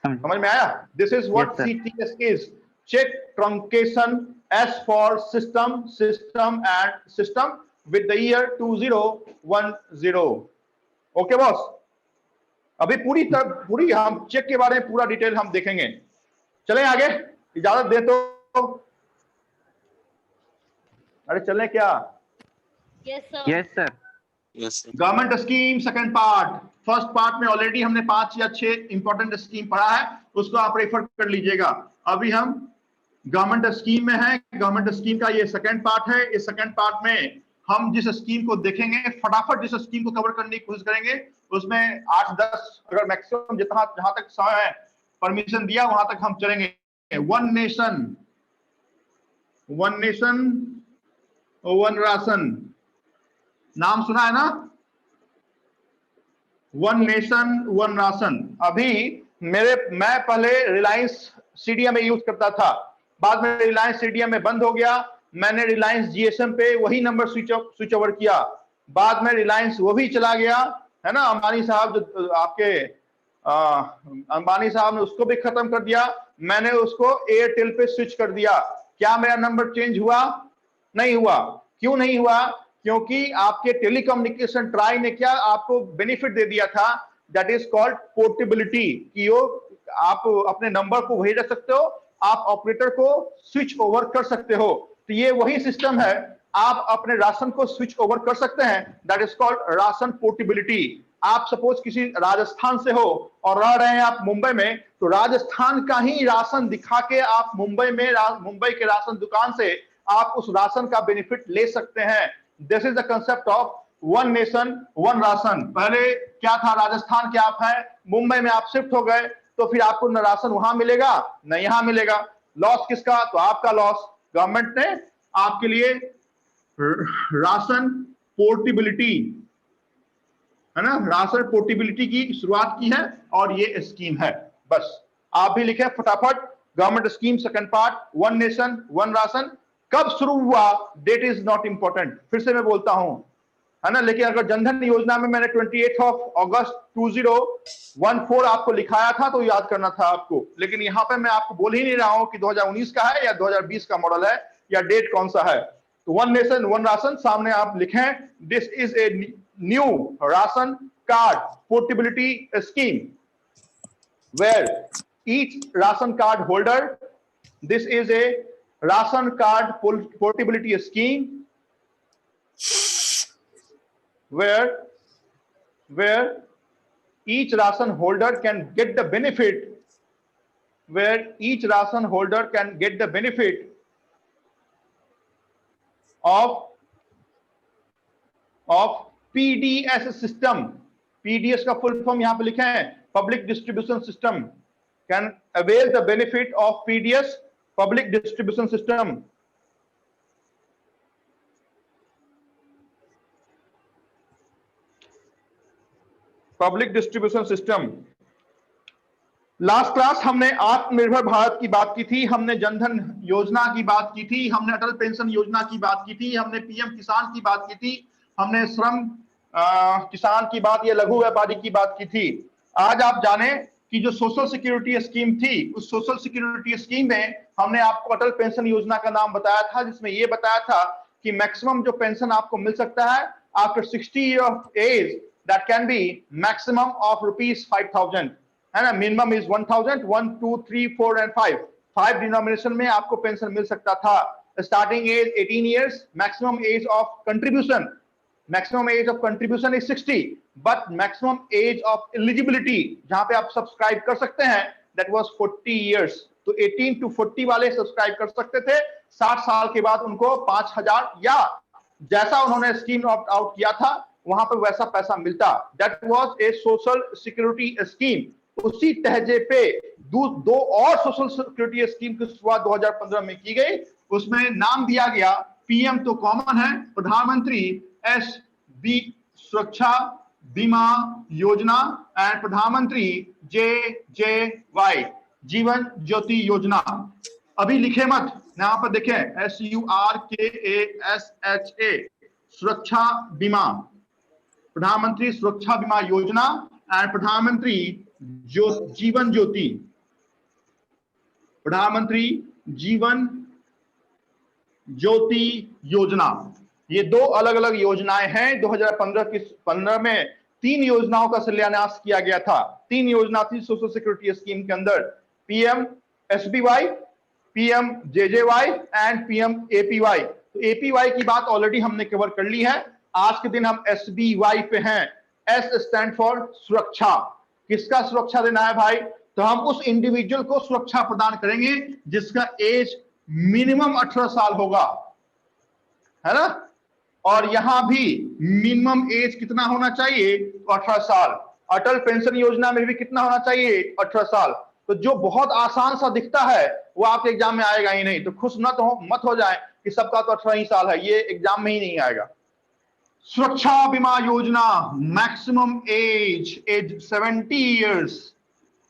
समझ में आया? This is what CTS is, cheque truncation S for system, system and system with the year 2010। Okay boss, अभी पूरी हम चेक के बारे में पूरा डिटेल हम देखेंगे। चलें आगे, इजाजत दे तो। अरे चलें क्या? Yes sir. Government scheme second part. First part में ऑलरेडी हमने 5 या 6 इंपॉर्टेंट स्कीम पढ़ा है, उसको आप रेफर कर लीजिएगा। अभी हम गवर्नमेंट स्कीम में है। गवर्नमेंट स्कीम का ये सेकंड पार्ट है। इस सेकंड पार्ट में हम जिस स्कीम को देखेंगे, फटाफट जिस स्कीम को कवर करने की कोशिश करेंगे, उसमें 8-10 अगर मैक्सिमम जितना जहां तक समय है परमिशन दिया वहां तक हम चलेंगे। वन नेशन वन राशन, नाम सुना है ना? One nation one ration. अभी मैं पहले रिलायंस सीडीएम में यूज करता था, बाद में रिलायंस सीडीएम में बंद हो गया, मैंने रिलायंस जीएसएम पे वही नंबर स्विच ओवर किया, बाद में रिलायंस वो भी चला गया, है ना? अंबानी साहब जो आपके अंबानी साहब ने उसको भी खत्म कर दिया, मैंने उसको एयरटेल पे स्विच कर दिया। क्या मेरा नंबर चेंज हुआ? नहीं हुआ। क्यों नहीं हुआ? क्योंकि आपके टेलीकम्युनिकेशन ट्राई ने क्या आपको बेनिफिट दे दिया था, दैट इज कॉल्ड पोर्टेबिलिटी, कि आप अपने नंबर को वही रख सकते हो, आप ऑपरेटर को स्विच ओवर कर सकते हो। तो ये वही सिस्टम है, आप अपने राशन को स्विच ओवर कर सकते हैं, that is called ration portability. आप सपोज किसी राजस्थान से हो और रह रहे हैं आप मुंबई में, तो राजस्थान का ही राशन दिखा के आप मुंबई के राशन दुकान से आप उस राशन का बेनिफिट ले सकते हैं। This is the concept of one nation one ration. पहले क्या था, राजस्थान के आप हैं, मुंबई में आप शिफ्ट हो गए, तो फिर आपको न राशन वहां मिलेगा न यहां मिलेगा। लॉस किसका? तो आपका लॉस। गवर्नमेंट ने आपके लिए राशन पोर्टेबिलिटी, है ना, राशन पोर्टेबिलिटी की शुरुआत की है और ये स्कीम है। बस आप भी लिखे फटाफट, government scheme second part, one nation one ration. कब शुरू हुआ डेट इज नॉट इंपॉर्टेंट, फिर से मैं बोलता हूं, है ना? लेकिन अगर जनधन योजना में मैंने 28 अगस्त 2014 आपको लिखाया था तो याद करना था आपको, लेकिन यहाँ पे मैं आपको बोल ही नहीं रहा हूं कि 2019 का है या 2020 का मॉडल है या डेट कौन सा है। तो वन नेशन वन राशन सामने आप लिखें, this is a new ration card portability scheme where each ration card holder, this is a ration card portability scheme where each ration holder can get the benefit, of PDS system। PDS का फुल फॉर्म यहां पे लिखे हैं, public distribution system, can avail the benefit of PDS, public distribution system. Public distribution system. Last class हमने आत्मनिर्भर भारत की बात की थी, हमने जनधन योजना की बात की थी, हमने अटल पेंशन योजना की बात की थी, हमने पीएम किसान की बात की थी, हमने श्रम किसान की बात, ये लघु व्यापारी की बात की थी। आज आप जाने कि जो सोशल सिक्योरिटी स्कीम थी, उस सोशल सिक्योरिटी स्कीम में हमने आपको अटल पेंशन योजना का नाम बताया था, जिसमें ये बताया था कि मैक्सिमम जो पेंशन आपको मिल सकता है after 60 year of age, that can be maximum of rupees 5,000, है ना? मिनिमम इज 1,000, 1, 2, 3, 4 and 5 डिनोमिनेशन में आपको पेंशन मिल सकता था। Starting age 18 years, maximum age of contribution is 60, but maximum age of eligibility जहां पे आप सब्सक्राइब कर सकते हैं that was 40 years। तो 18 to 40 वाले सब्सक्राइब कर सकते थे, 60 साल के बाद उनको 5,000 या जैसा उन्होंने स्कीम ऑप्ट आउट किया था वहां पर वैसा पैसा मिलता। That was a social security scheme. उसी तहजे पे दो और सोशल सिक्योरिटी स्कीम की शुरुआत 2015 में की गई, उसमें नाम दिया गया, पीएम तो कॉमन है, प्रधानमंत्री एसबी सुरक्षा बीमा योजना एंड प्रधानमंत्री जेजेवाई जीवन ज्योति योजना। अभी लिखे मत, यहाँ पर देखें SURKASHA सुरक्षा बीमा, प्रधानमंत्री सुरक्षा बीमा योजना एंड प्रधानमंत्री जीवन ज्योति, प्रधानमंत्री जीवन ज्योति योजना। ये दो अलग अलग योजनाएं हैं। 2015 में 3 योजनाओं का शिलान्यास किया गया था। 3 योजना थी सोशल सिक्योरिटी स्कीम के अंदर, PM SBY, PM JJY and PM APY. तो एपीवाई की बात ऑलरेडी हमने कवर कर ली है। आज के दिन हम एसबीवाई पे हैं। एस स्टैंड फॉर सुरक्षा। किसका सुरक्षा देना है भाई? तो हम उस इंडिविजुअल को सुरक्षा प्रदान करेंगे जिसका एज मिनिमम 18 साल होगा, है ना। और यहां भी मिनिमम एज कितना होना चाहिए, 18 साल। अटल पेंशन योजना में भी कितना होना चाहिए, 18 साल। तो जो बहुत आसान सा दिखता है वो आपके एग्जाम में आएगा ही नहीं। तो खुश मत हो जाए कि सबका तो 18 ही साल है, ये एग्जाम में ही नहीं आएगा। सुरक्षा बीमा योजना, maximum as 70 years.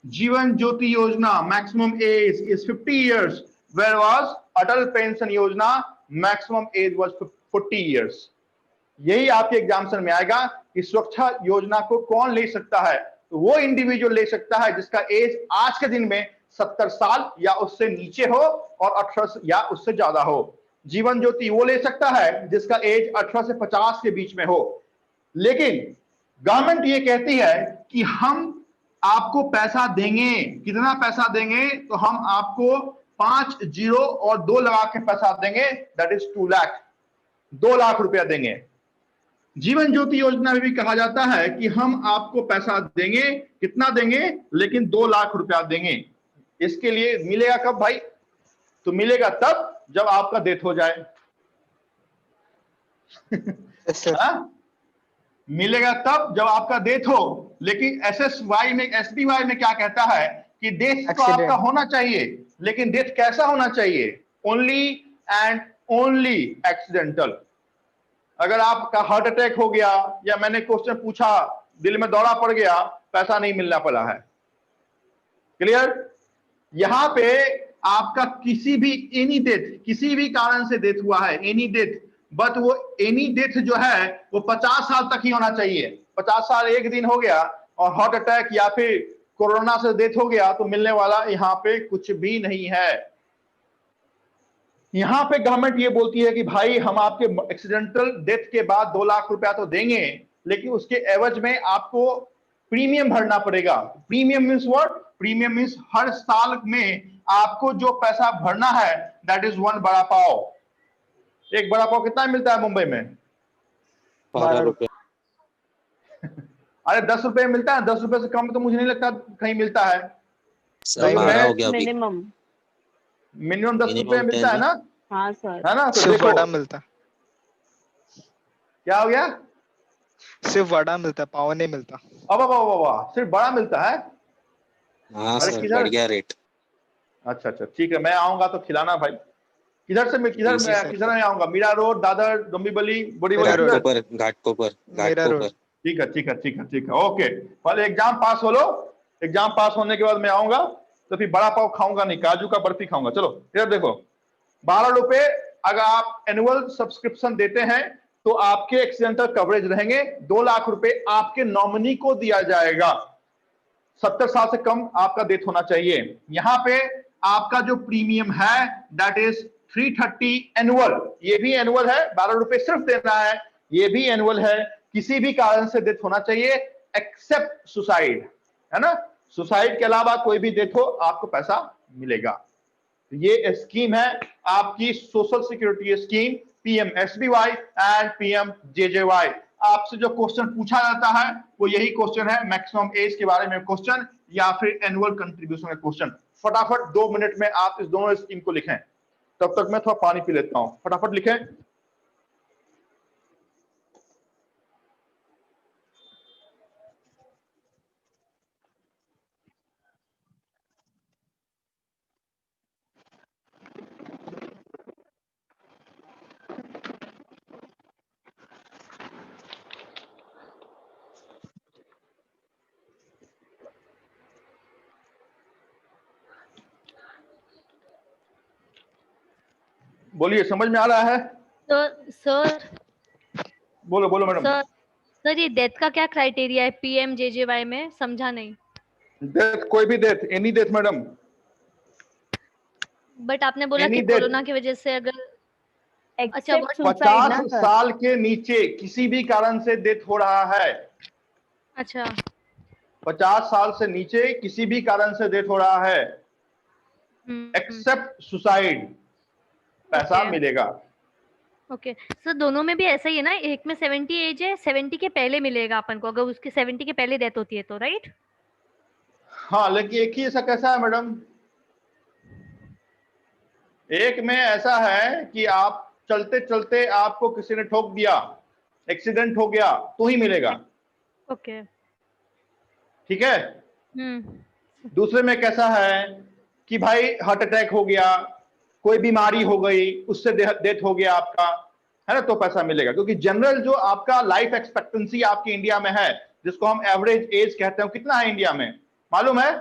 Jeevan Jyoti Yojana, maximum age is 50 years, where was Atal pension Yojana maximum age was 40 years. यही आपके एग्जामिनेशन में आएगा कि सुरक्षा योजना को कौन ले सकता है। तो वो इंडिविजुअल ले सकता है जिसका एज आज के दिन में 70 साल या उससे नीचे हो और 18 या उससे ज्यादा हो। जीवन ज्योति वो ले सकता है जिसका एज 18 से 50 के बीच में हो। लेकिन गवर्नमेंट ये कहती है कि हम आपको पैसा देंगे। कितना पैसा देंगे, तो हम आपको 5 जीरो और 2 लगा के पैसा देंगे, दैट इज 2 लाख, 2 लाख रुपया देंगे। जीवन ज्योति योजना में भी कहा जाता है कि हम आपको पैसा देंगे, कितना देंगे, लेकिन 2 लाख रुपया देंगे। इसके लिए मिलेगा कब भाई, तो मिलेगा तब जब आपका डेथ हो जाए। मिलेगा तब जब आपका डेथ हो। लेकिन एसएसवाई में, एसबीवाई में क्या कहता है कि डेथ तो आपका होना चाहिए, लेकिन डेथ कैसा होना चाहिए, ओनली एंड ओनली एक्सीडेंटल। अगर आपका हार्ट अटैक हो गया या मैंने क्वेश्चन पूछा दिल में दौरा पड़ गया, पैसा नहीं मिलना पड़ा है। क्लियर। यहां पे आपका किसी भी एनी डेथ, किसी भी कारण से डेथ हुआ है, एनी डेथ, बट वो एनी डेथ जो है वो 50 साल तक ही होना चाहिए। 50 साल एक दिन हो गया और हार्ट अटैक या फिर कोरोना से डेथ हो गया तो मिलने वाला यहां पे कुछ भी नहीं है। यहां पे गवर्नमेंट ये बोलती है कि भाई हम आपके एक्सीडेंटल डेथ के बाद 2 लाख रुपया तो देंगे, लेकिन उसके एवज में आपको प्रीमियम भरना पड़ेगा। Premium means what, premium means हर साल में आपको जो पैसा भरना है दैट इज 1 बड़ा पाव। एक बड़ा पाव कितना मिलता है मुंबई में, 12 रुपए। अरे 10 रुपए मिलता है, 10 रुपए से कम तो मुझे नहीं लगता कहीं मिलता है। सर 12 हो गया अभी। मिनिमम 10 रुपए मिलता है ना। हाँ सर, है ना। तो सिर्फ देखो वड़ा मिलता, क्या हो गया, सिर्फ वड़ा मिलता, पाव नहीं मिलता। अब सिर्फ बड़ा मिलता है। हाँ अरे सर, किधर? बढ़ गया रेट। अच्छा अच्छा ठीक है, मैं आऊंगा तो खिलाना भाई। किधर से मैं किधर जी, मैं सर। किधर में आऊंगा, मीरा रोड, दादर, डोंबिवली, बोरीवली, मीरा रोड। किधर? घाटकोपर। मीरा रोड। ठीक है ठीक है ठीक है ठीक है, ओके। पहले एग्जाम पास हो लो, एग्जाम पास होने के बाद मैं आऊंगा, तो फिर बड़ा पाव खाऊंगा नहीं, काजू का बर्फी खाऊंगा। चलो इधर देखो, 12 रुपए अगर आप एनुअल सब्सक्रिप्शन देते हैं तो आपके एक्सीडेंटल कवरेज रहेंगे। 2 लाख रुपए आपके नॉमिनी को दिया जाएगा। 70 साल से कम आपका डेथ होना चाहिए। यहां पे आपका जो प्रीमियम है दैट इज 330 एनुअल। ये भी एनुअल है, 12 रुपए सिर्फ देना है, ये भी एनुअल है। किसी भी कारण से डेथ होना चाहिए एक्सेप्ट सुसाइड, है ना। सुसाइड के अलावा कोई भी डेथ हो आपको पैसा मिलेगा। ये स्कीम है आपकी social security scheme, PMSBY and PMJJY. आपसे जो क्वेश्चन पूछा जाता है वो यही क्वेश्चन है, मैक्सिमम एज के बारे में क्वेश्चन या फिर एनुअल कंट्रीब्यूशन का क्वेश्चन। फटाफट 2 मिनट में आप इस दोनों स्कीम को लिखें। तब तक मैं थोड़ा पानी पी लेता हूं, फटाफट लिखें। बोलिए, समझ में आ रहा है? तो सर बोलो बोलो मैडम। सर ये डेथ का क्या क्राइटेरिया है पीएमजेजेवाई में, समझा नहीं। डेथ, कोई भी death, any death madam. But आपने बोला Any कि death. कोरोना की वजह से अगर अच्छा Except वो- 50 साल के नीचे किसी भी कारण से डेथ हो रहा है, अच्छा 50 साल से नीचे किसी भी कारण से डेथ हो रहा है एक्सेप्ट सुसाइड, पैसा Okay. मिलेगा। ओके सर, दोनों में भी ऐसा ही है ना, एक में 70 एज है, 70 के पहले मिलेगा अपन को अगर उसके 70 के पहले डेथ होती है तो, राइट? हाँ, लेकिन एक ही ऐसा कैसा है मैडम, एक में ऐसा है कि आप चलते चलते आपको किसी ने ठोक दिया, एक्सीडेंट हो गया तो ही मिलेगा, ओके। ठीक है। दूसरे में कैसा है कि भाई हार्ट अटैक हो गया, कोई बीमारी हो गई, उससे डेथ हो गया आपका, है ना, तो पैसा मिलेगा। क्योंकि जनरल जो आपका लाइफ एक्सपेक्टेंसी आपकी इंडिया में है, जिसको हम एवरेज एज कहते हैं, कितना है इंडिया में मालूम है?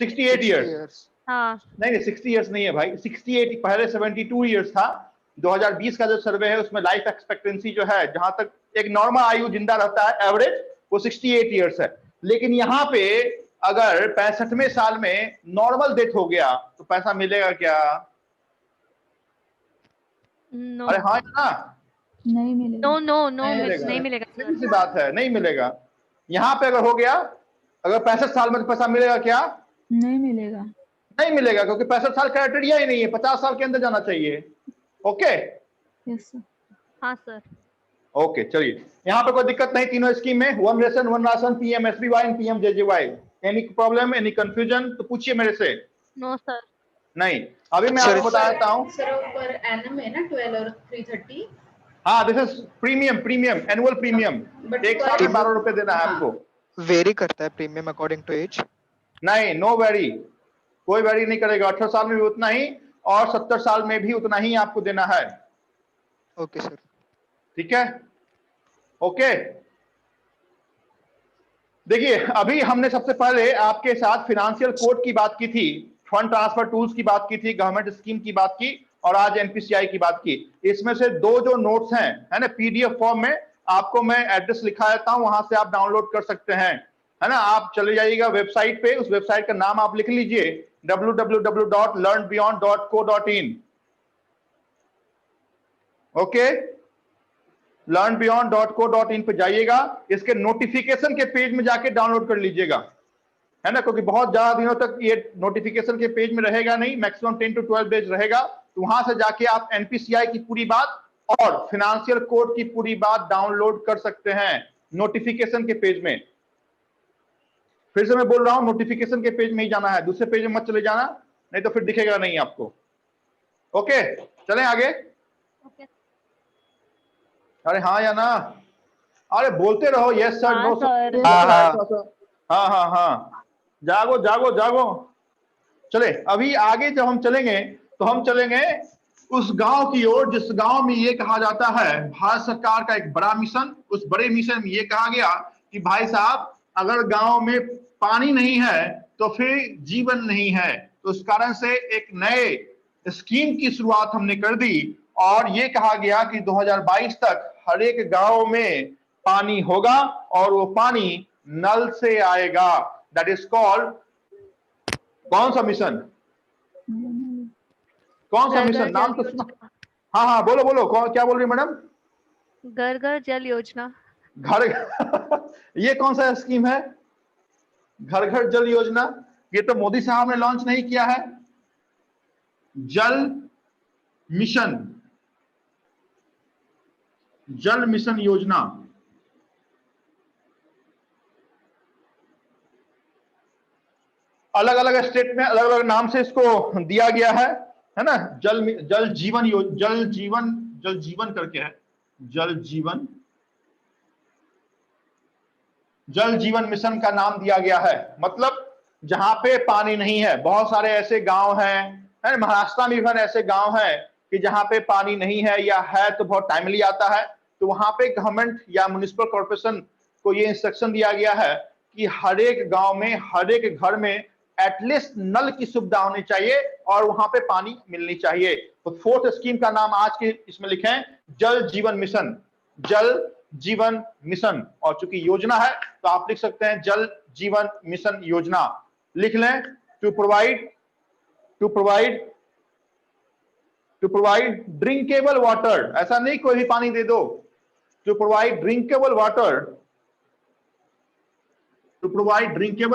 68 ईयर्स। हाँ। नहीं 60 ईयर्स नहीं है भाई, 68, पहले 72 ईयर्स था। 2020 का जो सर्वे है उसमें लाइफ एक्सपेक्टेंसी जो है, जहां तक एक नॉर्मल आयु जिंदा रहता है एवरेज, वो 68 ईयर्स है। लेकिन यहाँ पे अगर 65वें साल में नॉर्मल डेथ हो गया तो पैसा मिलेगा क्या? नो। अरे हाँ ना, नहीं मिलेगा। नो नो नो, मिलेगा। नहीं मिलेगा सीधी सी सर। बात है, नहीं मिलेगा। यहाँ पे अगर हो गया, अगर 65 साल में तो पैसा मिलेगा क्या? नहीं मिलेगा। नहीं मिलेगा, क्योंकि 65 साल क्राइटेरिया ही नहीं है, 50 साल के अंदर जाना चाहिए। Okay, yes sir. हाँ सर। ओके चलिए, यहाँ पे कोई दिक्कत नहीं तीनों स्कीम में, one ration, PMSBY and PMJJY. Any problem, any confusion तो पूछिए मेरे से। No sir. नहीं, अभी मैं आपको बता देता हूँ। सर पर एनम है ना 12 और 330। हाँ, this is premium, annual premium. एक साल में 12 रुपए देना है आपको। वेरी करता है प्रीमियम अकॉर्डिंग टू एज? नहीं, नो वेरी, कोई वेरी नहीं करेगा। 18 साल में भी उतना ही और 70 साल में भी उतना ही आपको देना है। Okay sir. ठीक है, ओके। देखिए, अभी हमने सबसे पहले आपके साथ फाइनेंशियल कोड की बात की थी, फंड ट्रांसफर टूल्स की बात की थी, गवर्नमेंट स्कीम की बात की, और आज एनपीसीआई की बात की। इसमें से दो जो नोट्स हैं, है ना, पीडीएफ फॉर्म में आपको मैं एड्रेस लिखा देता हूं, वहां से आप डाउनलोड कर सकते हैं, है ना। आप चले जाइएगा वेबसाइट पे, उस वेबसाइट का नाम आप लिख लीजिए www.learnbeyond.co.in। ओके, learnbeyond.co.in पे जाइएगा, इसके नोटिफिकेशन के पेज में जाके डाउनलोड कर लीजिएगा, है ना, क्योंकि बहुत ज्यादा दिनों तक ये नोटिफिकेशन के पेज में रहेगा नहीं, मैक्सिमम 10 to 12 डेज रहेगा। तो वहां से जाके आप एनपीसीआई की पूरी बात और फाइनेंशियल कोड की पूरी बात डाउनलोड कर सकते हैं नोटिफिकेशन के पेज में। फिर से मैं बोल रहा हूं, नोटिफिकेशन के पेज में ही जाना है, दूसरे पेज में मत चले जाना, नहीं तो फिर दिखेगा नहीं आपको। ओके, चलें आगे। अरे हाँ या ना, अरे बोलते रहो यस सर, नो सर। हाँ हाँ हाँ, जागो जागो जागो। चले, अभी आगे जब हम चलेंगे तो हम चलेंगे उस गांव की ओर जिस गांव में ये कहा जाता है भारत सरकार का एक बड़ा मिशन। उस बड़े मिशन में ये कहा गया कि भाई साहब, अगर गांव में पानी नहीं है तो फिर जीवन नहीं है। तो उस कारण से एक नए स्कीम की शुरुआत हमने कर दी और ये कहा गया कि 2022 तक हर एक गांव में पानी होगा और वो पानी नल से आएगा। दैट इज कॉल्ड, कौन सा मिशन? कौन सा मिशन? नाम तो सुना। हाँ हाँ, बोलो बोलो, कौन, क्या बोल रही मैडम? घर घर जल योजना। घर ये कौन सा स्कीम है, घर घर जल योजना? ये तो मोदी साहब ने लॉन्च नहीं किया है। जल मिशन, जल मिशन योजना। अलग अलग स्टेट में अलग अलग नाम से इसको दिया गया है ना। जल जीवन जल जीवन करके है, जल जीवन मिशन का नाम दिया गया है। मतलब जहां पे पानी नहीं है, बहुत सारे ऐसे गांव हैं, है ना, महाराष्ट्र में भी ऐसे गांव हैं कि जहां पे पानी नहीं है या है तो बहुत टाइमली आता है। तो वहां पे गवर्नमेंट या म्युनिसिपल कॉर्पोरेशन को ये इंस्ट्रक्शन दिया गया है कि हर एक गांव में, हर एक घर में एटलीस्ट नल की सुविधा होनी चाहिए और वहां पे पानी मिलनी चाहिए। तो फोर्थ स्कीम का नाम आज के इसमें लिखें, जल जीवन मिशन। जल जीवन मिशन, और चूंकि योजना है तो आप लिख सकते हैं जल जीवन मिशन योजना, लिख लें। टू प्रोवाइड ड्रिंकेबल वाटर, ऐसा नहीं कोई भी पानी दे दो। To provide drinkable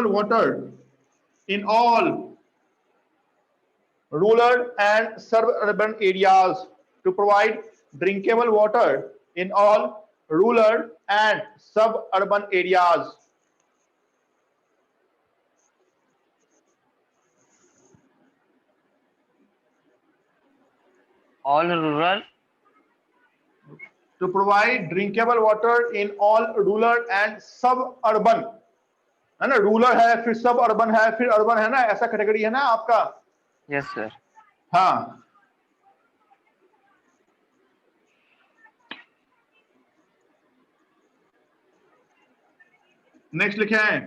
water in all rural and suburban areas, to provide drinkable water in all rural and suburban areas. All rural to provide drinkable water in all rural and suburban, है ना, रूरल है फिर सब अर्बन है फिर अर्बन है ना, ऐसा कैटेगरी है ना आपका। Yes sir. हाँ, नेक्स्ट लिखे हैं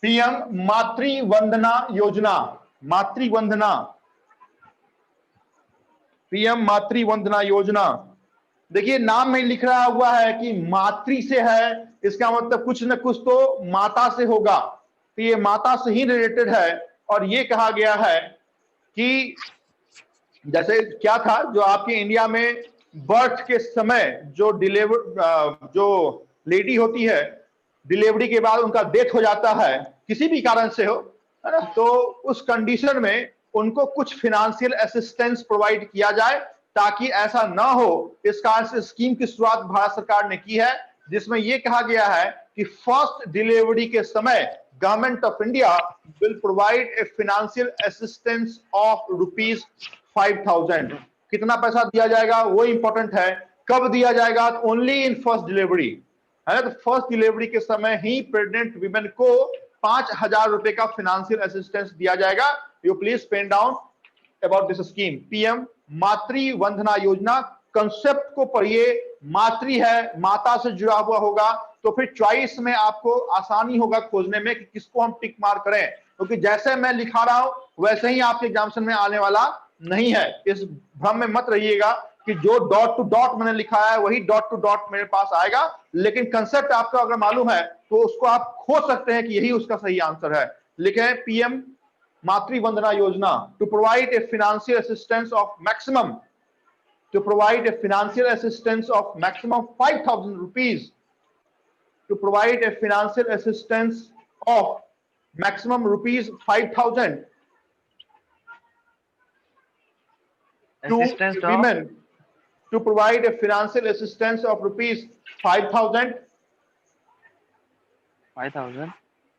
पीएम मातृ वंदना योजना। मातृ वंदना, पीएम मातृ वंदना योजना। देखिए नाम में लिख रहा हुआ है कि मातृ से है, इसका मतलब कुछ न कुछ तो माता से होगा, तो ये माता से ही रिलेटेड है। और ये कहा गया है कि जैसे क्या था, जो आपके इंडिया में बर्थ के समय जो जो लेडी होती है, डिलीवरी के बाद उनका डेथ हो जाता है किसी भी कारण से हो, है ना, तो उस कंडीशन में उनको कुछ फिनेंशियल असिस्टेंस प्रोवाइड किया जाए ताकि ऐसा ना हो। इस कारण से स्कीम की शुरुआत भारत सरकार ने की है, जिसमें यह कहा गया है कि फर्स्ट डिलीवरी के समय government of India will provide a financial assistance of ₹5,000। कितना पैसा दिया जाएगा वो इंपॉर्टेंट है, कब दिया जाएगा, ओनली इन फर्स्ट डिलीवरी, है ना। तो फर्स्ट डिलीवरी के समय ही प्रेग्नेंट वीमेन को 5,000 रुपए का फाइनेंशियल असिस्टेंस दिया जाएगा। You please pen down about this scheme, PM Matru Vandana योजना। कंसेप्ट को पढ़िए, मातृ है, माता से जुड़ा हुआ होगा, तो फिर चॉइस में आपको आसानी होगा खोजने में कि किसको हम टिक मार करें, क्योंकि जैसे मैं लिखा रहा हूं वैसे ही आपके एग्जामिनेशन में आने वाला नहीं है। इस भ्रम में मत रहिएगा कि जो डॉट टू डॉट मैंने लिखा है वही डॉट टू डॉट मेरे पास आएगा, लेकिन कंसेप्ट आपको अगर मालूम है तो उसको आप खोज सकते हैं कि यही उसका सही आंसर है। लिखे PM Matru Vandana Yojana to provide a financial assistance of maximum, to provide a financial assistance of maximum 5,000 rupees, to provide a financial assistance of maximum rupees 5,000 to women, to provide a financial assistance of rupees 5,000।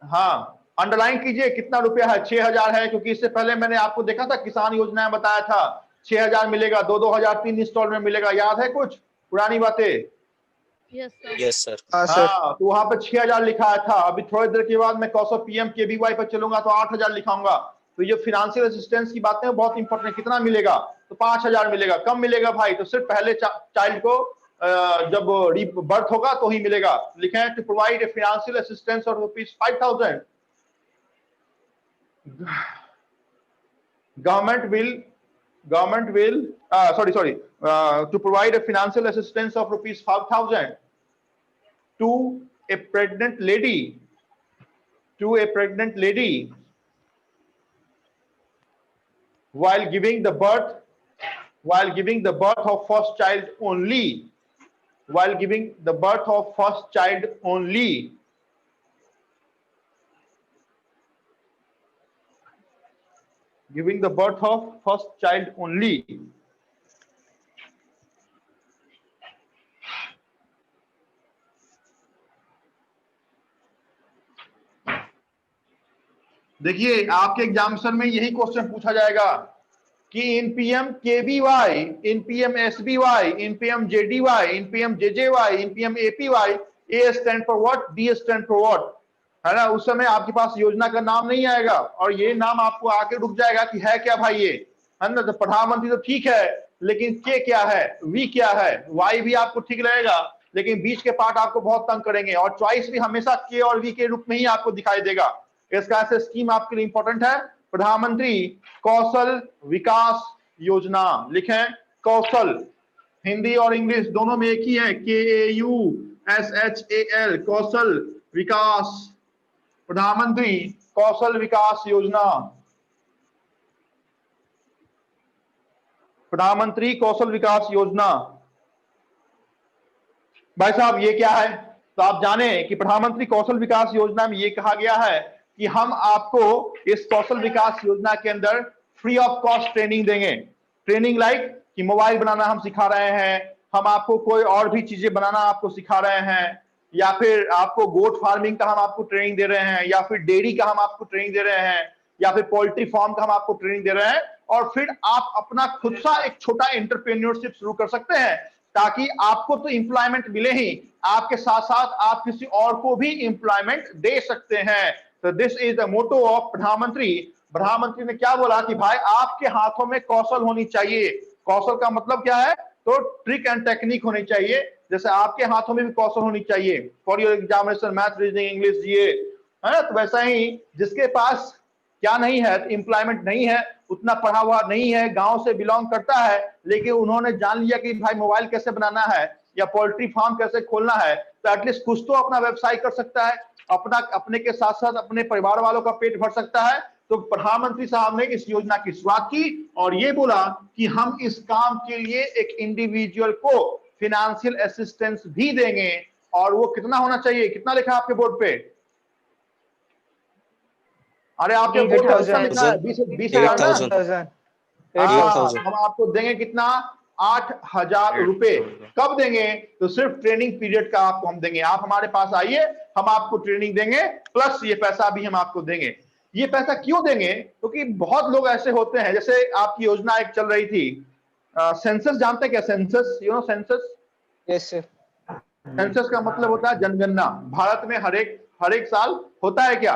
हाँ, अंडरलाइन कीजिए कितना रुपया है, 6,000 है, क्योंकि इससे पहले मैंने आपको देखा था किसान योजना में बताया था 6,000 मिलेगा, 2,000 3 इंस्टॉल में मिलेगा, याद है कुछ पुरानी बातें? Yes sir. हाँ, तो वहां पर 6,000 लिखा था। अभी थोड़ी देर के बाद मैं कौशल PMKVY पर चलूंगा तो 8,000 लिखाऊंगा। तो ये फाइनेंशियल असिस्टेंस की बातें बहुत इंपॉर्टेंट है। कितना मिलेगा, तो 5,000 मिलेगा। कम मिलेगा भाई, तो सिर्फ पहले चाइल्ड को जब बर्थ होगा तो ही मिलेगा। लिखे हैं to provide a financial assistance of ₹5,000। Government will to provide a financial assistance of ₹5,000 to a pregnant lady, while giving the birth of first child only, while giving the birth of first child only, giving the birth of first child only। देखिए आपके एग्जामिनेशन में यही क्वेश्चन पूछा जाएगा कि इन PMKVY, in PMSBY, in PMJDY, in PMJJY, in PMAPY, A stand for what, B stand for what, है ना। उस समय आपके पास योजना का नाम नहीं आएगा और ये नाम आपको आके रुक जाएगा कि है क्या भाई ये, है ना। तो प्रधानमंत्री तो ठीक है, लेकिन के क्या है, वी क्या है, वाई भी आपको ठीक रहेगा, लेकिन बीच के पार्ट आपको बहुत तंग करेंगे। और चॉइस भी हमेशा के और वी के रूप में ही आपको दिखाई देगा। इसका ऐसे स्कीम आपके लिए इंपॉर्टेंट है, प्रधानमंत्री कौशल विकास योजना। लिखें कौशल, हिंदी और इंग्लिश दोनों में एक ही है, KAUSHAL, कौशल विकास, प्रधानमंत्री कौशल विकास योजना, प्रधानमंत्री कौशल विकास योजना। भाई साहब ये क्या है, तो आप जाने कि प्रधानमंत्री कौशल विकास योजना में ये कहा गया है कि हम आपको इस कौशल विकास योजना के अंदर फ्री ऑफ कॉस्ट ट्रेनिंग देंगे। ट्रेनिंग लाइक कि मोबाइल बनाना हम सिखा रहे हैं, हम आपको कोई और भी चीजें बनाना आपको सिखा रहे हैं, या फिर आपको गोट फार्मिंग का हम आपको ट्रेनिंग दे रहे हैं, या फिर डेयरी का हम आपको ट्रेनिंग दे रहे हैं, या फिर पोल्ट्री फार्म का हम आपको ट्रेनिंग दे रहे हैं। और फिर आप अपना खुद सा एक छोटा एंटरप्रेन्योरशिप शुरू कर सकते हैं, ताकि आपको तो एम्प्लॉयमेंट मिले ही, आपके साथ साथ आप किसी और को भी एम्प्लॉयमेंट दे सकते हैं। तो this is the motto of प्रधानमंत्री। प्रधानमंत्री ने क्या बोला कि भाई आपके हाथों में कौशल होनी चाहिए। कौशल का मतलब क्या है? तो ट्रिक एंड टेक्निक होनी चाहिए, जैसे आपके हाथों में भी कौशल होनी चाहिए for your examination, math, reasoning, English, GA, है ना। तो वैसा ही जिसके पास क्या नहीं है, एम्प्लॉयमेंट नहीं है, उतना पढ़ा हुआ नहीं है, गांव से बिलोंग करता है, लेकिन उन्होंने जान लिया कि भाई मोबाइल कैसे बनाना है या पोल्ट्री फार्म कैसे खोलना है, तो एटलीस्ट कुछ तो अपना व्यवसाय कर सकता है, अपने के साथ साथ अपने परिवार वालों का पेट भर सकता है। तो प्रधानमंत्री साहब ने इस योजना की शुरुआत की और ये बोला कि हम इस काम के लिए एक इंडिविजुअल को फिनेंशियल असिस्टेंस भी देंगे। और वो कितना होना चाहिए? कितना लिखा है आपके बोर्ड पे? अरे आपके बोर्ड पे कितना लिखा है? 20,000 ना? 8,000 हम आपको देंगे कितना? 8,000 रुपए। कब देंगे? तो सिर्फ ट्रेनिंग पीरियड का आपको हम देंगे। आप हमारे पास आइए, हम आपको ट्रेनिंग देंगे, प्लस ये पैसा भी हम आपको देंगे। ये पैसा क्यों देंगे? क्योंकि बहुत लोग ऐसे होते हैं, जैसे आपकी योजना एक चल रही थी, सेंसस जानते हैं क्या? Census, you know census? Yes sir. Census का मतलब होता है जनगणना। भारत में हर एक साल होता है क्या?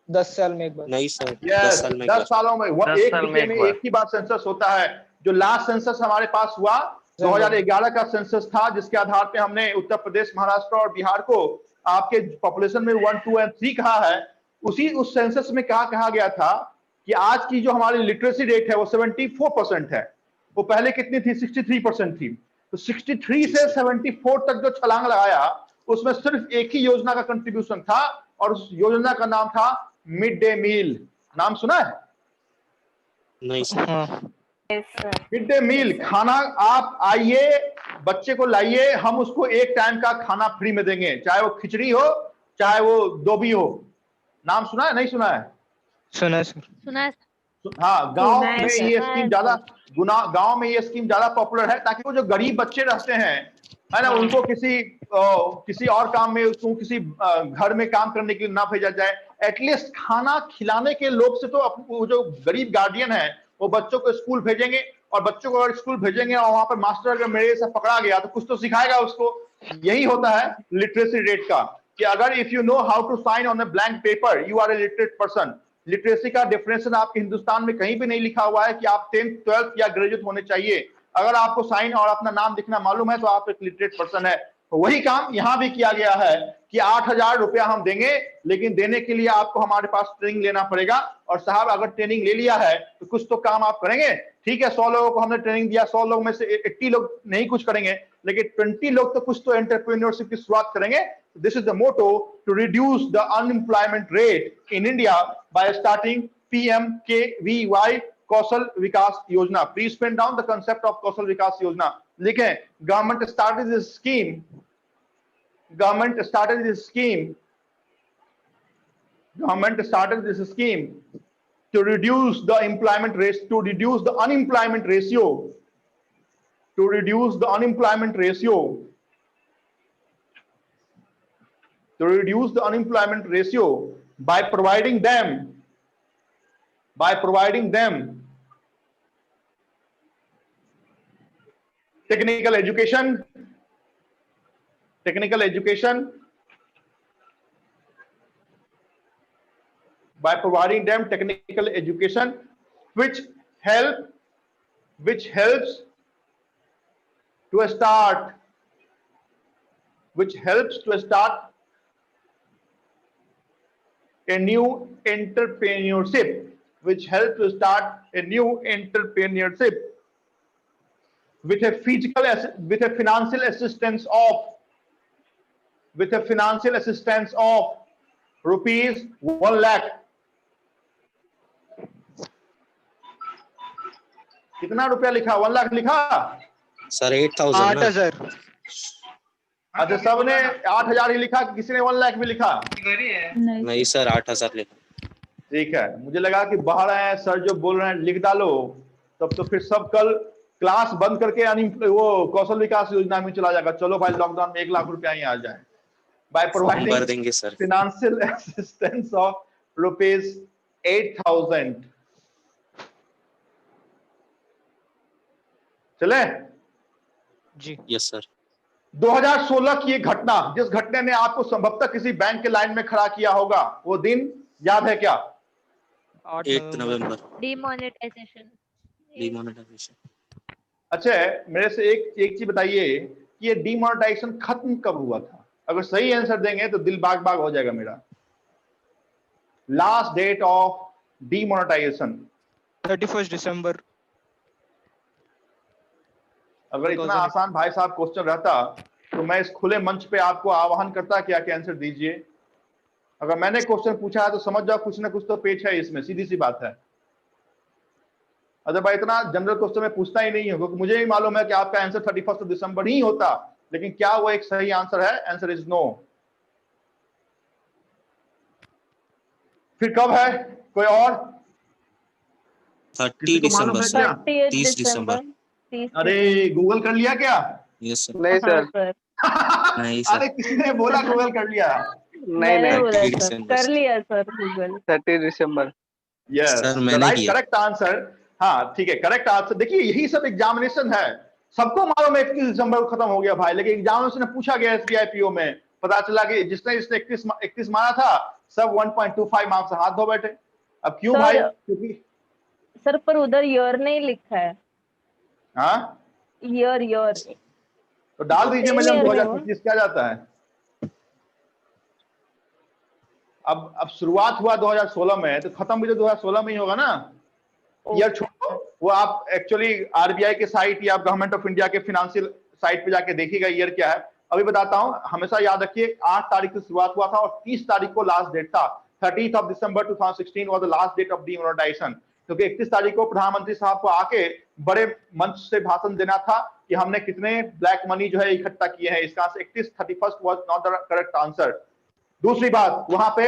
10 साल में एक बार। नहीं सर, 10 यस, साल में 10 सालों में दस एक साल विषय में एक ही बार सेंसस होता है। जो लास्ट सेंसस हमारे पास हुआ 2011 का सेंसस था, जिसके आधार पे हमने उत्तर प्रदेश, महाराष्ट्र और बिहार को आपके पॉपुलेशन में 1, 2 और 3 कहा है। उस सेंसस में कहा गया था कि आज की जो हमारी लिटरेसी रेट है वो 74% है। वो पहले कितनी थी? 63% थी। तो 63 से 74 तक जो छलांग लगाया, उसमें सिर्फ एक ही योजना का कंट्रीब्यूशन था, और उस योजना का नाम था मिड डे मील। नाम सुना है? नहीं सर। हाँ। मिड डे मील खाना। आप आइए, बच्चे को लाइए, हम उसको एक टाइम का खाना फ्री में देंगे, चाहे वो खिचड़ी हो, चाहे वो दोबी हो। नाम सुना है? नहीं सुना है? सुना है सर। सुना है? हाँ, गांव सुना है में सर। ये स्कीम गांव में ये स्कीम ज्यादा पॉपुलर है, ताकि वो जो गरीब बच्चे रहते हैं, है ना, उनको किसी और काम में, उसको किसी घर में काम करने के लिए ना भेजा जाए। एटलीस्ट खाना खिलाने के लोभ से तो वो जो गरीब गार्डियन है, वो बच्चों को स्कूल भेजेंगे, और बच्चों को अगर स्कूल भेजेंगे और वहां पर मास्टर अगर मेरे से पकड़ा गया, तो कुछ तो सिखाएगा उसको। यही होता है लिटरेसी रेट का, कि अगर if you know how to sign on a blank paper, you are a literate person. Literacy का डेफिनेशन आपके हिंदुस्तान में कहीं भी नहीं लिखा हुआ है कि आप 10th, 12th या ग्रेजुएट होने चाहिए। अगर आपको साइन और अपना नाम लिखना मालूम है, तो आप एक लिटरेट पर्सन है। तो वही काम यहां भी किया गया है कि 8,000 रुपया हम देंगे, लेकिन देने के लिए आपको हमारे पास ट्रेनिंग लेना पड़ेगा। और साहब, अगर ट्रेनिंग ले लिया है तो कुछ तो काम आप करेंगे। ठीक है, 100 लोगों को हमने ट्रेनिंग दिया, 100 लोग में से 80 लोग नहीं कुछ करेंगे, लेकिन 20 लोग तो कुछ तो एंटरप्रेन्योरशिप की शुरुआत करेंगे। This is the motto to reduce the unemployment rate in India by starting PMKVY Kaushal Vikas Yojana. Please pen down the concept of Kaushal Vikas Yojana. लिखें, government started this scheme to reduce the unemployment ratio, to reduce the unemployment ratio by providing them technical education, by providing them technical education, which helps to start a new entrepreneurship, with a financial assistance of rupees 1 lakh. कितना रुपया लिखा? 1 लाख लिखा सर 8,000 ना? 8,000। अच्छा, सबने 8,000 ही लिखा कि किसी ने 1 लाख भी लिखा? नहीं सर, 8,000 लिखा। ठीक है, मुझे लगा कि बाहर आए सर जो बोल रहे हैं लिख डालो, तब तो फिर सब कल क्लास बंद करके वो कौशल विकास योजना में चला जाएगा। चलो भाई, लॉकडाउन में 1 लाख रुपया ही आ जाए। By providing financial assistance of rupees 8,000. चले? जी यस सर। 2016 की एक घटना, जिस घटने ने आपको संभवतः किसी बैंक के लाइन में खड़ा किया होगा, वो दिन याद है क्या? 8 नवंबर। डिमोनेटाइजेशन। अच्छा, मेरे से एक चीज बताइए कि ये डिमोनेटाइजेशन खत्म कब हुआ था? अगर सही आंसर देंगे तो दिल बाग बाग हो जाएगा मेरा। लास्ट डेट ऑफ डिमोनेटाइजेशन 31 दिसंबर। अगर इतना आसान भाई साहब क्वेश्चन रहता तो मैं इस खुले मंच पे आपको आह्वान करता कि आके आंसर दीजिए। अगर मैंने क्वेश्चन पूछा है तो समझ जाओ कुछ ना कुछ तो पेच है इसमें, सीधी सी बात है। अगर भाई इतना जनरल क्वेश्चन में पूछता ही नहीं है, क्योंकि मुझे ही मालूम है कि आपका आंसर 31 दिसंबर ही होता, लेकिन क्या वो एक सही आंसर है? Answer is no. फिर कब है? कोई और? 30 दिसंबर सर। 30 दिसंबर। अरे गूगल कर लिया क्या? Yes sir. नहीं सर, नहीं सर। अरे किसी ने बोला गूगल कर लिया? नहीं 30 दिसंबर कर लिया सर गूगल। 30 दिसंबर। यस, सर मैंने राइट किया। Correct answer. हाँ ठीक है, करेक्ट आंसर। देखिए यही सब एग्जामिनेशन है, सबको मालूम है 31 दिसंबर को खत्म हो गया भाई, लेकिन एग्जामिनेशन में पूछा गया एसबीआई पीओ में, पता चला कि जिसने 31 मारा था सब 1.25 मार्क्स हाथ धो बैठे। अब क्यों सर, भाई? क्योंकि सर पर उधर ईयर नहीं लिखा है। हाँ ईयर तो डाल दीजिए, मैं Same year में 2025 क्या जाता है। अब शुरुआत हुआ 2016 में, तो खत्म भी तो 2016 में ही होगा ना। ईयर छोड़ो, वो आप एक्चुअली आरबीआई के साइट या गवर्नमेंट ऑफ इंडिया के फाइनेंशियल साइट पे जाके देखिएगा ईयर क्या है। अभी बताता हूं, हमेशा याद रखिए 8 तारीख से शुरुआत हुआ था और 30 तारीख को लास्ट डेट था। 30th December 2016 was the last date of demonetisation, क्योंकि 31 तारीख को प्रधानमंत्री साहब को आके बड़े मंच से भाषण देना था कि हमने कितने ब्लैक मनी जो है इकट्ठा किए हैं। इसका 31 was not the correct answer. दूसरी बात, वहां पे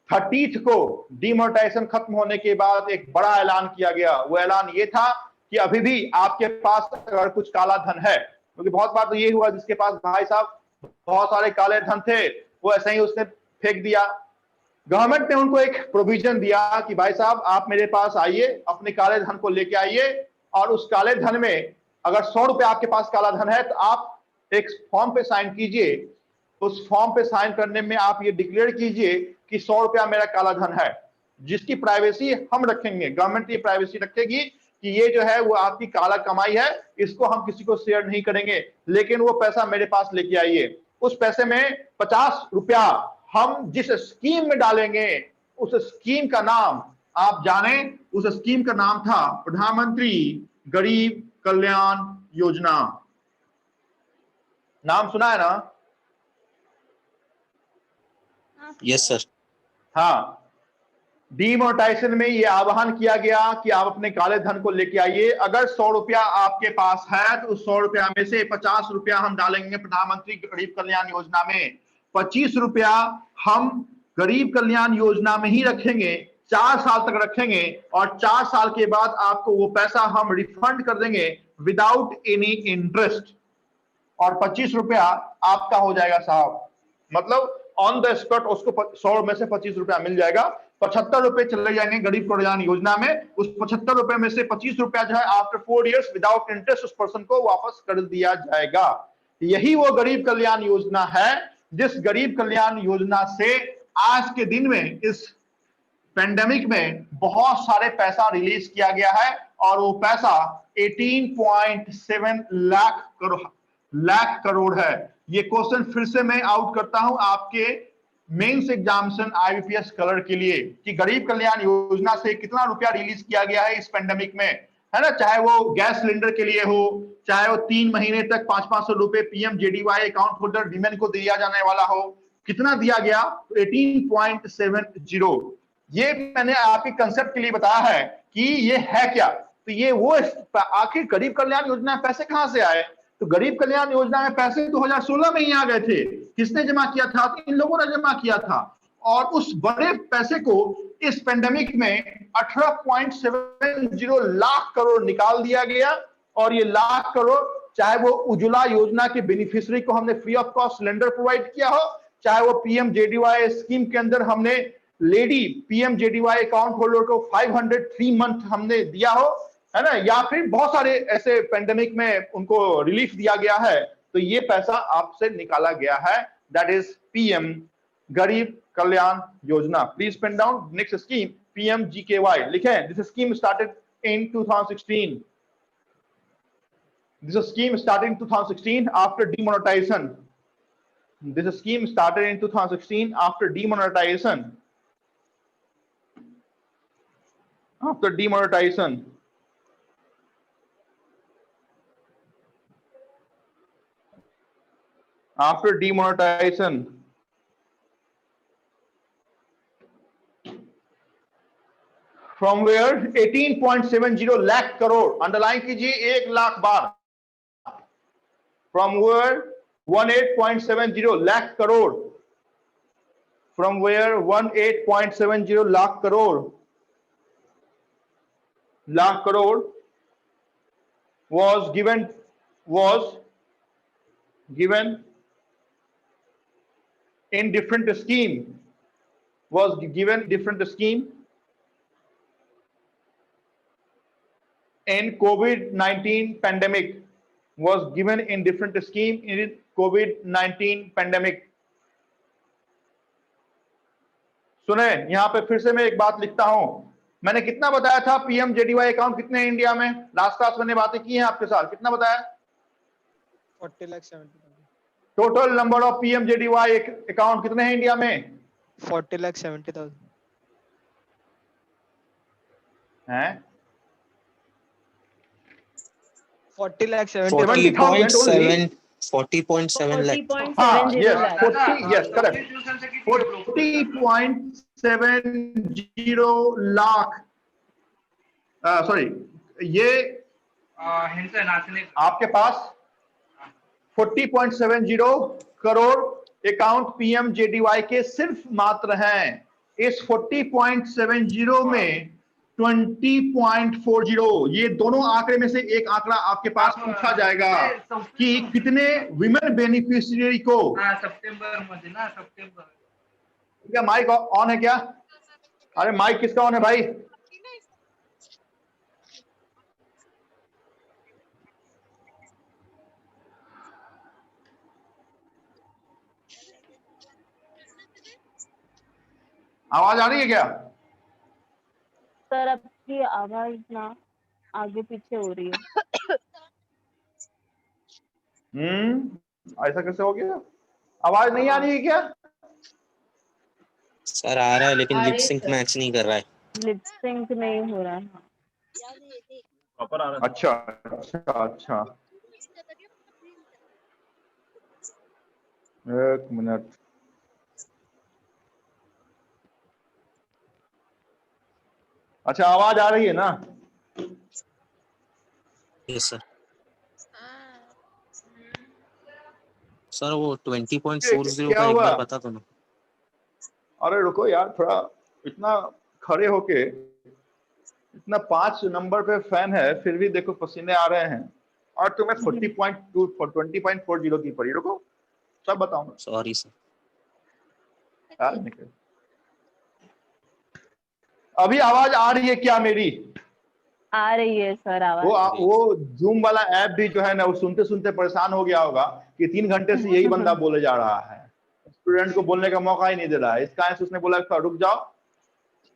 30th को डिमोनेटाइजेशन खत्म होने के बाद एक बड़ा ऐलान किया गया। वो ऐलान ये था कि अभी भी आपके पास अगर कुछ काला धन है, क्योंकि बहुत बार तो ये हुआ जिसके पास भाई साहब बहुत सारे काले धन थे वो ऐसे ही उसने फेंक दिया। गवर्नमेंट ने उनको एक प्रोविजन दिया कि भाई साहब आप मेरे पास आइए, अपने काले धन को लेके आइए, और उस काले धन में अगर 100 रुपए आपके पास काला धन है तो आप एक फॉर्म पे साइन कीजिए। उस फॉर्म पे साइन करने में आप ये डिक्लेयर कीजिए कि 100 रुपया मेरा काला धन है, जिसकी प्राइवेसी हम रखेंगे। गवर्नमेंट ये प्राइवेसी रखेगी कि ये जो है वो आपकी काला कमाई है, इसको हम किसी को शेयर नहीं करेंगे, लेकिन वो पैसा मेरे पास लेके आइए। उस पैसे में 50 रुपया हम जिस स्कीम में डालेंगे, उस स्कीम का नाम आप जाने, उस स्कीम का नाम था प्रधानमंत्री गरीब कल्याण योजना। नाम सुना है ना? Yes sir. हाँ, डिमोनेटाइजेशन में यह आह्वान किया गया कि आप अपने काले धन को लेके आइए। अगर 100 रुपया आपके पास है तो उस 100 रुपया में से 50 रुपया हम डालेंगे प्रधानमंत्री गरीब कल्याण योजना में, 25 रुपया हम गरीब कल्याण योजना में ही रखेंगे, 4 साल तक रखेंगे, और 4 साल के बाद आपको वो पैसा हम रिफंड कर देंगे विदाउट एनी इंटरेस्ट, और 25 रुपया आपका हो जाएगा साहब। मतलब ऑन द स्पॉट उसको 100 में से 25 रुपया मिल जाएगा। 75 रुपए चले जाएंगे गरीब कल्याण योजना में। उस 75 रुपए में से 25 रुपया जो है आफ्टर 4 इयर्स विदाउट इंटरेस्ट उस पर्सन को वापस कर दिया जाएगा। यही वो गरीब कल्याण योजना है जिस गरीब कल्याण योजना से आज के दिन में इस पेंडेमिक में बहुत सारे पैसा रिलीज किया गया है, और वो पैसा 18.7 लाख करोड़ है। ये क्वेश्चन फिर से मैं आउट करता हूं आपके मेंस एग्जामिनेशन आईबीपीएस कलर के लिए कि गरीब कल्याण योजना से कितना रुपया रिलीज किया गया है इस पेंडेमिक में, है ना। चाहे वो गैस सिलेंडर के लिए हो, चाहे वो 3 महीने तक 500 रुपए पीएमजेडीवाई अकाउंट होल्डर वीमेन को दिया जाने वाला हो, कितना दिया गया? 18.70। ये मैंने आपके कंसेप्ट के लिए बताया है कि ये है क्या। तो ये वो आखिर गरीब कल्याण योजना में पैसे कहां से आए? तो गरीब कल्याण योजना में पैसे 2016 में ही आ गए थे। किसने जमा किया था? तो इन लोगों ने जमा किया था, और उस बड़े पैसे को इस पेंडेमिक में 18.70 लाख करोड़ निकाल दिया गया। और ये लाख करोड़, चाहे वो उज्ज्वला योजना के बेनिफिशियरी को हमने free of cost cylinder provide किया हो, चाहे वो पीएमजेडीवाई स्कीम के अंदर हमने लेडी पीएमजेडीवाई अकाउंट होल्डर को 503 मंथ हमने दिया हो, है ना, या फिर बहुत सारे ऐसे पेंडेमिक में उनको रिलीफ दिया गया है, तो ये पैसा आपसे निकाला गया है, that is PM Garib Kalyan Yojana. Please pen down next scheme PMGKY लिखें। This scheme started in 2016। This scheme started in 2016 after demonetization. This scheme started in 2016 after demonetization. After demonetization. After demonetization. From where 18.70 lakh crore, underline कीजिए 1 लाख बार, from where 18.70 lakh crore, from where 18.70 lakh crore was given in different scheme, was given different scheme in COVID-19 pandemic, was given in different scheme in COVID-19 pandemic. सुने, यहां पे फिर से मैं एक बात लिखता हूं। मैंने कितना बताया था PMJDY अकाउंट कितने हैं इंडिया में? लास्ट क्लास मैंने बातें की हैं आपके साथ, कितना बताया? 40,70,000। Total number of PMJDY account कितने हैं इंडिया में? 40,70,000 हैं? 40,70,000 40.7 lakh. हाँ, yes, 40, yes, correct. 40.70 lakh. Sorry, ये आपके पास 40.70 करोड़ अकाउंट PMJDY के सिर्फ मात्र हैं। इस 40.70 में 20.40, ये दोनों आंकड़े में से एक आंकड़ा आपके पास पूछा जाएगा कि कितने विमेन बेनिफिशियरी को सप्टेंबर मध्ये ना, सप्टेंबर। क्या माइक ऑन है क्या? अरे माइक किसका ऑन है भाई? आवाज आ रही है क्या? सर आपकी आवाज ना आगे पीछे हो रही है। ऐसा कैसे हो गया? आवाज नहीं आ रही है क्या? सर आ रहा है लेकिन लिप सिंक मैच नहीं कर रहा है। लिप सिंक नहीं हो रहा है। प्रॉपर आ रहा है। अच्छा अच्छा अच्छा, एक मिनट। अच्छा, आवाज आ रही है ना? Yes sir. सर वो 20.40 का एक बार बता दो ना। अरे रुको यार, थोड़ा इतना खड़े होके, इतना 5 नंबर पे फैन है, फिर भी देखो पसीने आ रहे हैं, और तुम्हें 20.40 की पड़ी। रुको सब बताऊंगा। Sorry sir. अभी आवाज आ रही है क्या मेरी? आ रही है सर आवाज। वो जूम वाला ऐप भी जो है ना, वो सुनते सुनते परेशान हो गया होगा कि 3 घंटे से यही बंदा बोले जा रहा है, स्टूडेंट को बोलने का मौका ही नहीं दे रहा है। इसका उसने बोला रुक जाओ,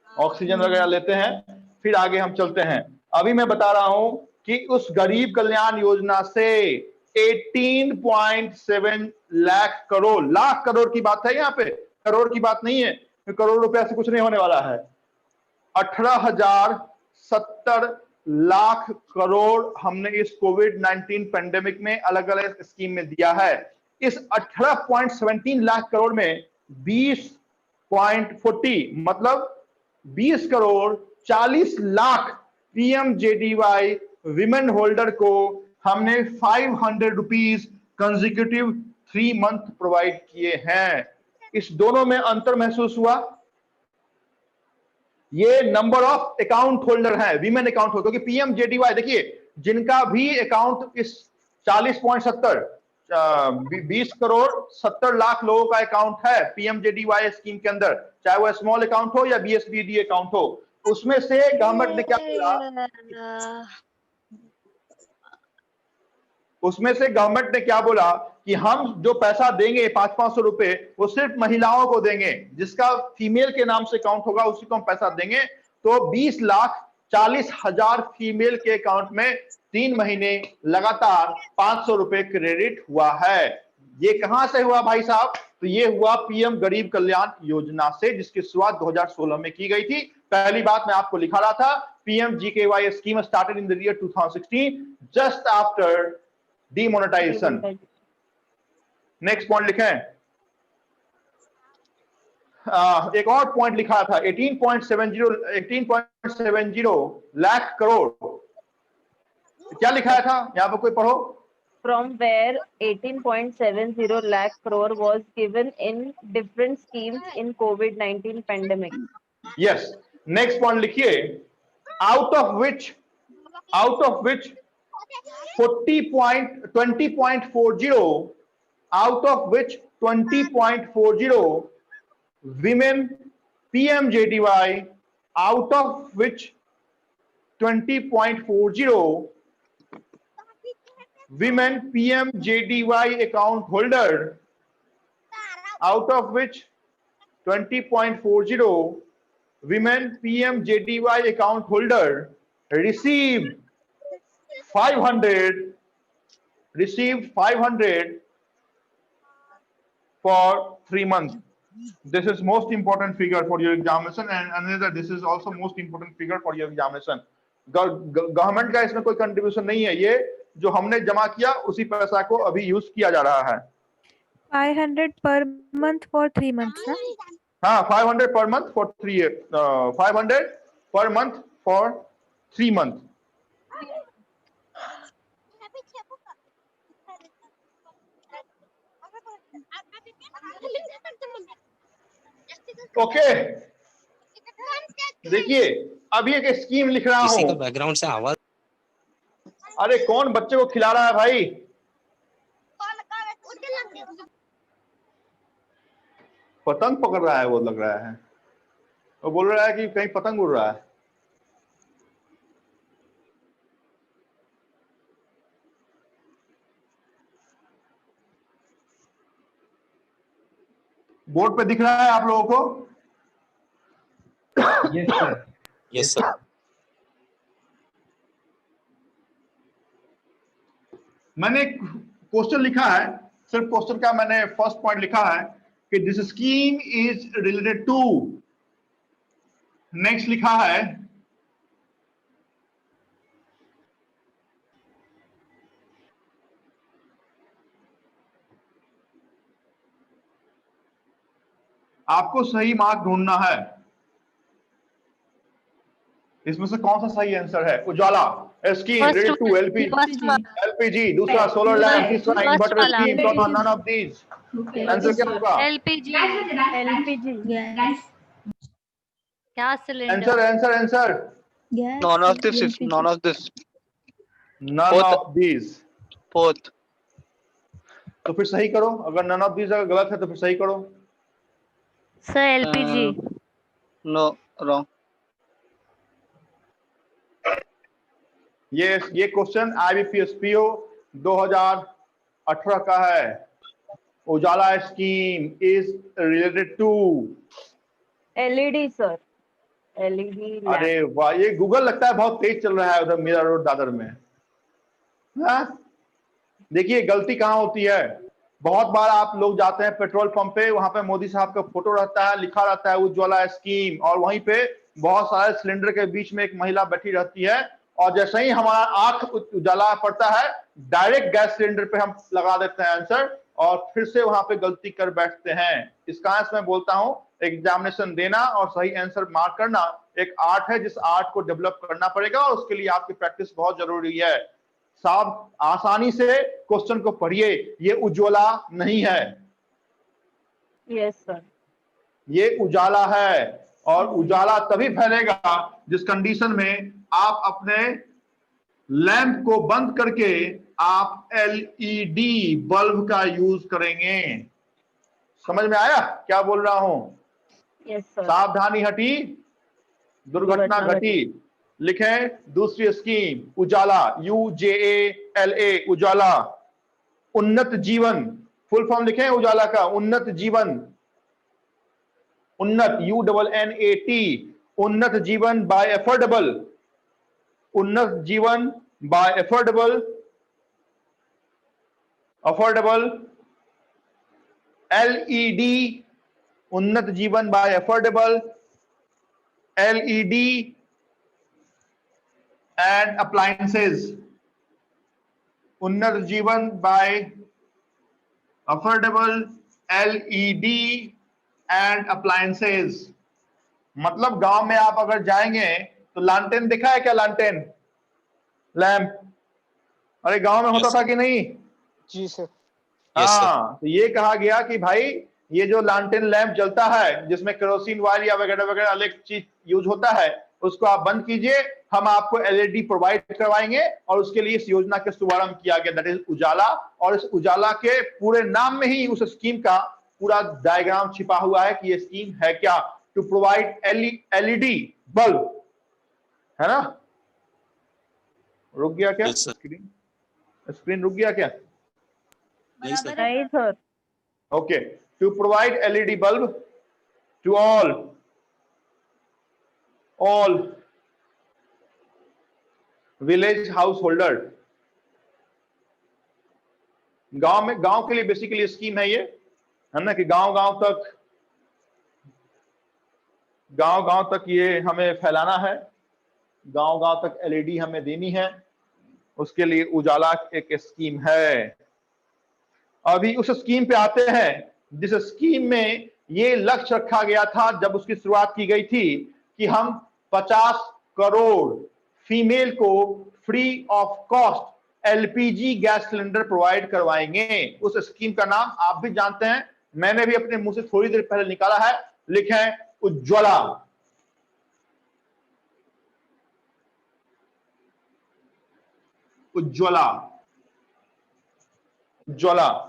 ऑक्सीजन वगैरह लेते हैं, फिर आगे हम चलते हैं। अभी मैं बता रहा हूं कि उस गरीब कल्याण योजना से 18.7 लाख करोड़, लाख करोड़ की बात है यहाँ पे, करोड़ की बात नहीं है, करोड़ रुपया से कुछ नहीं होने वाला है। 18,070 लाख करोड़ हमने इस कोविड-19 पेंडेमिक में अलग अलग स्कीम में दिया है। इस 18.17 लाख करोड़ में 20.40 मतलब 20 crore 40 lakh PMJDY women holder को हमने 500 रुपीज कंसेक्यूटिव 3 मंथ प्रोवाइड किए हैं। इस दोनों में अंतर महसूस हुआ? ये नंबर ऑफ अकाउंट होल्डर है, वीमेन अकाउंट होल्डर, क्योंकि PMJDY देखिए, जिनका भी अकाउंट इस 40.70 20 करोड़ 70 लाख लोगों का अकाउंट है PMJDY स्कीम के अंदर, चाहे वो स्मॉल अकाउंट हो या BSBD अकाउंट हो, उसमें से गवर्नमेंट ने क्या बोला, उसमें से गवर्नमेंट ने क्या बोला कि हम जो पैसा देंगे 500-500 रुपए वो सिर्फ महिलाओं को देंगे, जिसका फीमेल के नाम से काउंट होगा उसी को हम पैसा देंगे। तो 20,40,000 फीमेल के अकाउंट में 3 महीने लगातार 500 रुपए क्रेडिट हुआ है। ये कहां से हुआ भाई साहब? तो ये हुआ पीएम गरीब कल्याण योजना से, जिसकी शुरुआत 2016 में की गई थी। पहली बात मैं आपको लिखा रहा था, PMGKY scheme started in the year 2016 just after demonetisation. Next point लिखें। एक और पॉइंट लिखा था 18.70 लाख करोड़। क्या लिखा था यहाँ पर, कोई पढ़ो। From where 18.70 lakh crore was given in different schemes in COVID-19 pandemic. Yes. Next point लिखिए, out of which 20.40 out of which 20.40 women PMJDY, out of which 20.40 women PMJDY account holder, out of which 20.40 women PMJDY account holder received 500 for 3 months. This is most important figure for your examination, and another this is also most important figure for your examination. Government का इसमें कोई कंट्रीब्यूशन नहीं है, ये जो हमने जमा किया उसी पैसा को अभी यूज किया जा रहा है। 500 per month for 3 months, ना? हाँ, 500 per month for 3 years, 500 per month for 3 months. Okay, देखिए अभी एक स्कीम लिख रहा किसी का हूँ। बैकग्राउंड से आवाज। अरे कौन बच्चे को खिला रहा है भाई? पतंग पकड़ रहा है वो, लग रहा है वो बोल रहा है कि कहीं पतंग उड़ रहा है। बोर्ड पे दिख रहा है आप लोगों को? Yes sir. मैंने क्वेश्चन लिखा है, सिर्फ क्वेश्चन का मैंने फर्स्ट पॉइंट लिखा है कि this scheme is related to. Next लिखा है आपको सही मार्क ढूंढना है। इसमें से कौन सा सही आंसर है? Ujala scheme related to LPG, दूसरा सोलर लैंप, तीसरा इन्वर्टर स्कीम, चौथा नन ऑफ दीज। आंसर क्या होगा? LPG. Gas cylinder. Answer None of this. None of this. None of these. Fourth. तो फिर सही करो, अगर नन ऑफ दीज अगर गलत है तो फिर सही करो। Sir LPG. No, wrong. ये क्वेश्चन IBPSPO 2018 का है। Ujala scheme is related to LED sir, LED। अरे वाह, ये गूगल लगता है बहुत तेज चल रहा है उधर मीरा रोड दादर में। हाँ? देखिए गलती कहाँ होती है। बहुत बार आप लोग जाते हैं पेट्रोल पंप पे, वहां पे मोदी साहब का फोटो रहता है, लिखा रहता है उज्ज्वला स्कीम, और वहीं पे बहुत सारे सिलेंडर के बीच में एक महिला बैठी रहती है, और जैसे ही हमारा आंख उजाला पड़ता है डायरेक्ट गैस सिलेंडर पे हम लगा देते हैं आंसर, और फिर से वहां पे गलती कर बैठते हैं। इसका आंसर मैं बोलता हूं, एग्जामिनेशन देना और सही आंसर मार्क करना एक आर्ट है, जिस आर्ट को डेवलप करना पड़ेगा, और उसके लिए आपकी प्रैक्टिस बहुत जरूरी है। साहब आसानी से क्वेश्चन को पढ़िए, ये उज्ज्वला नहीं है। Yes sir. ये उजाला है, और उजाला तभी फैलेगा जिस कंडीशन में आप अपने लैंप को बंद करके आप LED बल्ब का यूज करेंगे। समझ में आया क्या बोल रहा हूं? Yes sir. सावधानी हटी, दुर्घटना घटी। लिखें दूसरी स्कीम उजाला, UJALA उजाला। उन्नत जीवन, फुल फॉर्म लिखे हैं उजाला का, उन्नत जीवन, उन्नत UNNAT, उन्नत जीवन बाय एफोर्डेबल, उन्नत Jeevan by affordable, affordable, LED, Unnat Jeevan by affordable, LED and appliances, Unnat Jeevan by affordable, LED and appliances. मतलब गांव में आप अगर जाएंगे तो लालटेन देखा है क्या? लालटेन, लैंप, अरे गांव में होता था कि नहीं? जी सर। हाँ, तो ये कहा गया कि भाई ये जो लालटेन लैंप जलता है जिसमें केरोसिन ऑयल या वगैरह वगैरह अलग चीज यूज होता है, उसको आप बंद कीजिए, हम आपको LED प्रोवाइड करवाएंगे। और उसके लिए इस योजना का शुभारंभ किया गया, दैट इज उजाला। और इस उजाला के पूरे नाम में ही उस स्कीम का पूरा डायग्राम छिपा हुआ है कि ये स्कीम है क्या। टू प्रोवाइड LED बल्ब, है ना? रुक गया क्या? स्क्रीन रुक गया क्या? नहीं सर। नहीं sir. Okay, to provide LED bulb to all village householder, गांव के लिए बेसिकली स्कीम है ये, है ना, कि गांव तक ये हमें फैलाना है, गांव तक LED हमें देनी है, उसके लिए उजाला एक स्कीम है। अभी उस स्कीम पे आते हैं जिस स्कीम में ये लक्ष्य रखा गया था जब उसकी शुरुआत की गई थी कि हम 50 करोड़ फीमेल को free of cost LPG gas cylinder provide करवाएंगे। उस स्कीम का नाम आप भी जानते हैं, मैंने भी अपने मुंह से थोड़ी देर पहले निकाला है, लिखे हैं उज्ज्वला। उज्ज्वला, उज्ज्वला,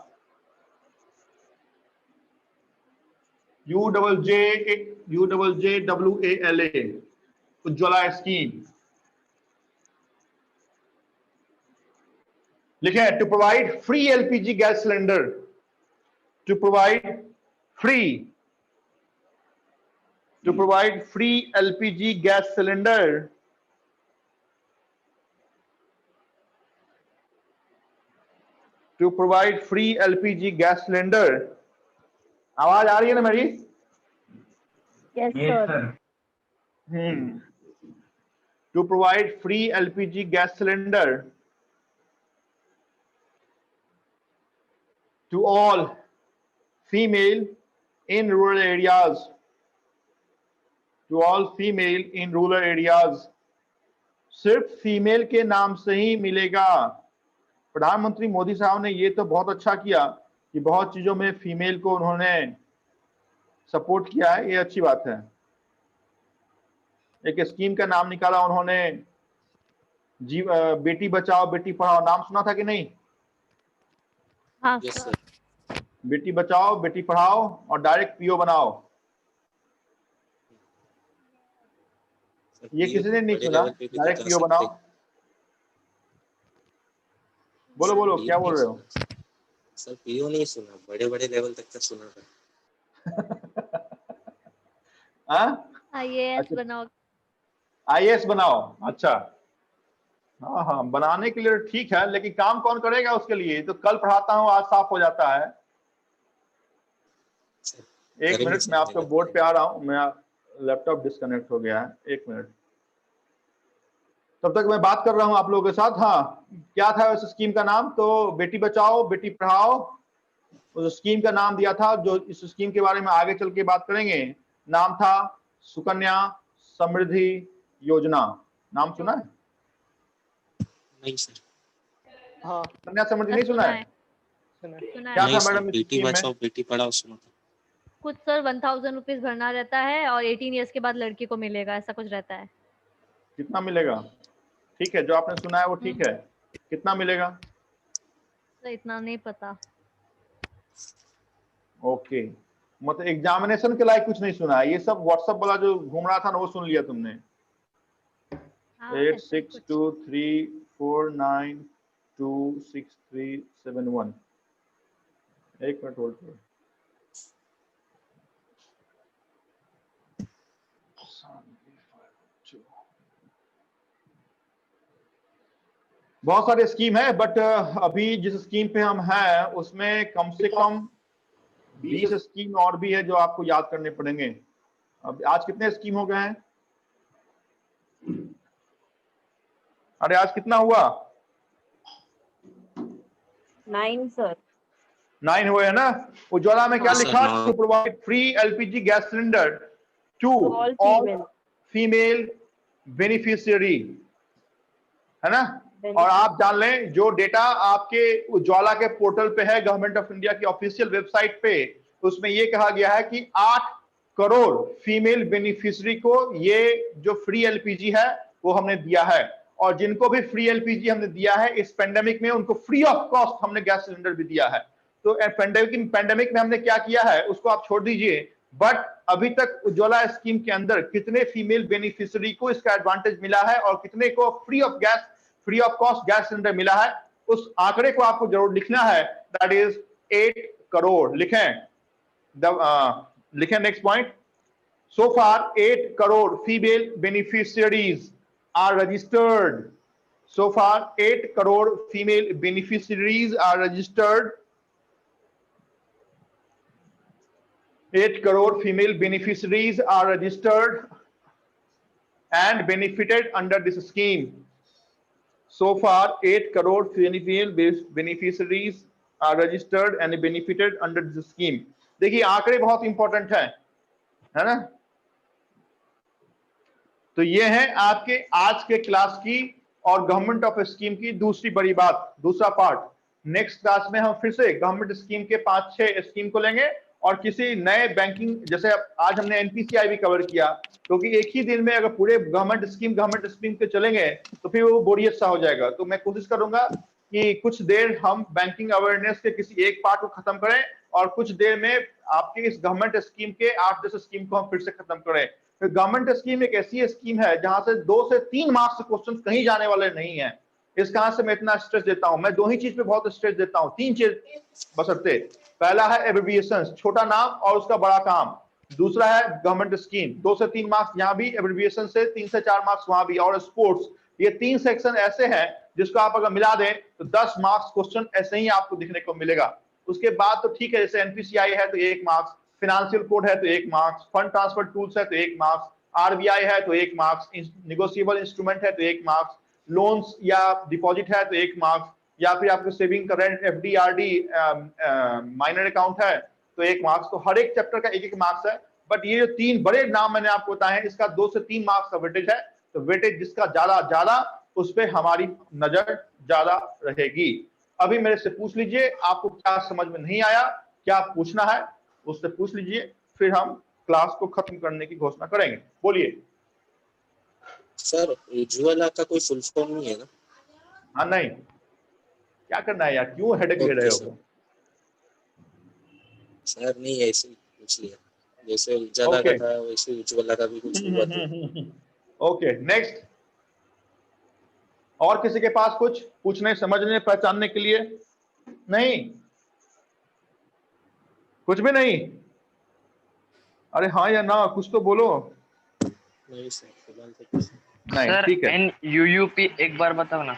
UJJWALA, उज्ज्वला स्कीम लिखे हैं। To provide free LPG gas cylinder, to provide free LPG gas cylinder to provide free LPG gas cylinder. आवाज आ रही है ना मेरी? Yes sir. To provide free LPG gas cylinder to all female in rural areas, to all female in rural areas. सिर्फ फीमेल के नाम से ही मिलेगा। प्रधानमंत्री मोदी साहब ने ये तो बहुत अच्छा किया कि बहुत चीजों में फीमेल को उन्होंने सपोर्ट किया है, ये अच्छी बात है। एक स्कीम का नाम निकाला उन्होंने, बेटी बचाओ बेटी पढ़ाओ, नाम सुना था कि नहीं? हाँ yes sir. Sir. Beti Bachao Beti Padhao और डायरेक्ट PO बनाओ। ये किसी ने नहीं सुना, डायरेक्ट PO बनाओ। बोलो बोलो, क्या बोल रहे हो? सर PO नहीं सुना, बड़े बड़े लेवल तक का सुना था। IAS अच्छा। बनाओ। IAS बनाओ, अच्छा। हाँ, बनाने के लिए ठीक है, लेकिन काम कौन करेगा उसके लिए? तो कल पढ़ाता हूँ, आज साफ हो जाता है। एक मिनट, मैं आपके बोर्ड पे आ रहा हूँ, मेरा लैपटॉप डिस्कनेक्ट हो गया है, एक मिनट। तब तक मैं बात कर रहा हूँ आप लोगों के साथ। हाँ, क्या था उस स्कीम का नाम? तो बेटी बचाओ बेटी पढ़ाओ, उस स्कीम का नाम दिया था, जो इस स्कीम के बारे में आगे चल के बात करेंगे। नाम था सुकन्या समृद्धि योजना। नाम सुना है? नहीं सर। हाँ सुकन्या समृद्धि नहीं सुना है? सुना। क्या नहीं था सर, मैडम इस बेटी स्कीम में? बचाओ बेटी पढ़ाओ सुना था। कुछ सर 1000 रुपीज भरना रहता है और 18 ईयर्स के बाद लड़की को मिलेगा, ऐसा कुछ रहता है। कितना मिलेगा? ठीक है, जो आपने सुना है वो ठीक है, कितना मिलेगा? तो इतना नहीं पता। ओके, मतलब एग्जामिनेशन के लायक कुछ नहीं सुना है, ये सब व्हाट्सएप वाला जो घूम रहा था ना वो सुन लिया तुमने। हाँ, 8623492637 1। एक मिनट होल्ड करो। बहुत सारे स्कीम है, बट अभी जिस स्कीम पे हम हैं उसमें कम से कम 20 स्कीम और भी है जो आपको याद करने पड़ेंगे। अब आज कितने स्कीम हो गए हैं? अरे आज कितना हुआ? 9 सर। 9 हुए है ना। उज्ज्वला में क्या हाँ, लिखा? Sir, to provide free LPG gas cylinder to All all female. Female beneficiary, है ना। और आप जान लें जो डेटा आपके उज्ज्वला के पोर्टल पे है, गवर्नमेंट ऑफ इंडिया की ऑफिशियल वेबसाइट पे, उसमें ये कहा गया है कि 8 करोड़ फीमेल बेनिफिशियरी को ये जो फ्री एलपीजी है वो हमने दिया है। और जिनको भी फ्री एलपीजी हमने दिया है इस पेंडेमिक में, उनको फ्री ऑफ कॉस्ट हमने गैस सिलेंडर भी दिया है। तो पेंडेमिक में हमने क्या किया है उसको आप छोड़ दीजिए, बट अभी तक उज्ज्वला स्कीम के अंदर कितने फीमेल बेनिफिशियरी को इसका एडवांटेज मिला है और कितने को free of cost gas cylinder मिला है, उस आंकड़े को आपको जरूर लिखना है। That is 8 crore. लिखें next point. So far 8 crore female beneficiaries are registered. So far 8 crore female beneficiaries are registered. 8 crore female beneficiaries are registered and benefited under this scheme. So far 8 crore female beneficiaries are registered and benefited under this scheme. देखिए आंकड़े बहुत इंपॉर्टेंट है ना। तो ये है आपके आज के क्लास की और गवर्नमेंट ऑफ स्कीम की दूसरी बड़ी बात, दूसरा पार्ट। नेक्स्ट क्लास में हम फिर से गवर्नमेंट स्कीम के 5-6 स्कीम को लेंगे और किसी नए बैंकिंग, जैसे आज हमने एनपीसीआई भी कवर किया, क्योंकि एक ही दिन में अगर पूरे गवर्नमेंट स्कीम के चलेंगे तो फिर वो बोरियत सा हो जाएगा। तो मैं कोशिश करूंगा कि कुछ देर हम बैंकिंग अवेयरनेस के किसी एक पार्ट को खत्म करें और कुछ देर में आपकी इस गवर्नमेंट स्कीम के 8-10 स्कीम को हम फिर से खत्म करें। गवर्नमेंट स्कीम एक ऐसी स्कीम है जहां से 2 से 3 मार्क्स से क्वेश्चन कहीं जाने वाले नहीं है। इस कारण से मैं इतना स्ट्रेस देता हूं। मैं 2 ही चीज पे बहुत स्ट्रेस देता हूं, 3 चीज बशर्ते। पहला है एब्रिविएशंस, छोटा नाम और उसका बड़ा काम। दूसरा है गवर्नमेंट स्कीम, 2 से 3 मार्क्स यहाँ भी, एब्रिविएशन से 3 से 4 मार्क्स वहां भी, और स्पोर्ट्स। ये 3 सेक्शन ऐसे हैं जिसको आप अगर मिला दें तो 10 मार्क्स क्वेश्चन ऐसे ही आपको दिखने को मिलेगा। उसके बाद तो ठीक है, जैसे एनपीसीआई है तो 1 मार्क्स, फाइनेंशियल कोड है तो 1 मार्क्स, फंड ट्रांसफर टूल्स है तो 1 मार्क्स, आरबीआई है तो 1 मार्क्स, निगोशिएबल इंस्ट्रूमेंट है तो 1 मार्क्स, लोन्स या डिपॉजिट है तो 1 मार्क्स, या फिर आपके saving current FD RD minor account है तो 1 मार्क्स। तो हर एक चैप्टर का 1-1 मार्क्स है। बट ये जो 3 बड़े नाम मैंने आपको बताए हैं, इसका 2 से 3 मार्क्स का वेटेज है। तो वेटेज जिसका ज्यादा उस पर हमारी नजर ज्यादा रहेगी। अभी मेरे से पूछ लीजिए आपको क्या समझ में नहीं आया, क्या पूछना है उससे पूछ लीजिए, फिर हम क्लास को खत्म करने की घोषणा करेंगे। बोलिए सर। उज्ज्वला का कोई फुल फॉर्म नहीं है ना? हाँ नहीं, क्या करना है यार, क्यों हेडेक ले रहे हो? सर नहीं, ऐसे ही पूछ लिया, जैसे उज्ज्वला का था वैसे उज्ज्वला का भी कुछ हुआ था। Okay next. और किसी के पास कुछ पूछने, समझने, पहचानने के लिए? नहीं, कुछ भी नहीं? अरे हाँ या ना, कुछ तो बोलो। नहीं सर, फिलहाल तो कुछ नहीं, ठीक है। एनयूयूपी एक बार बताओ ना।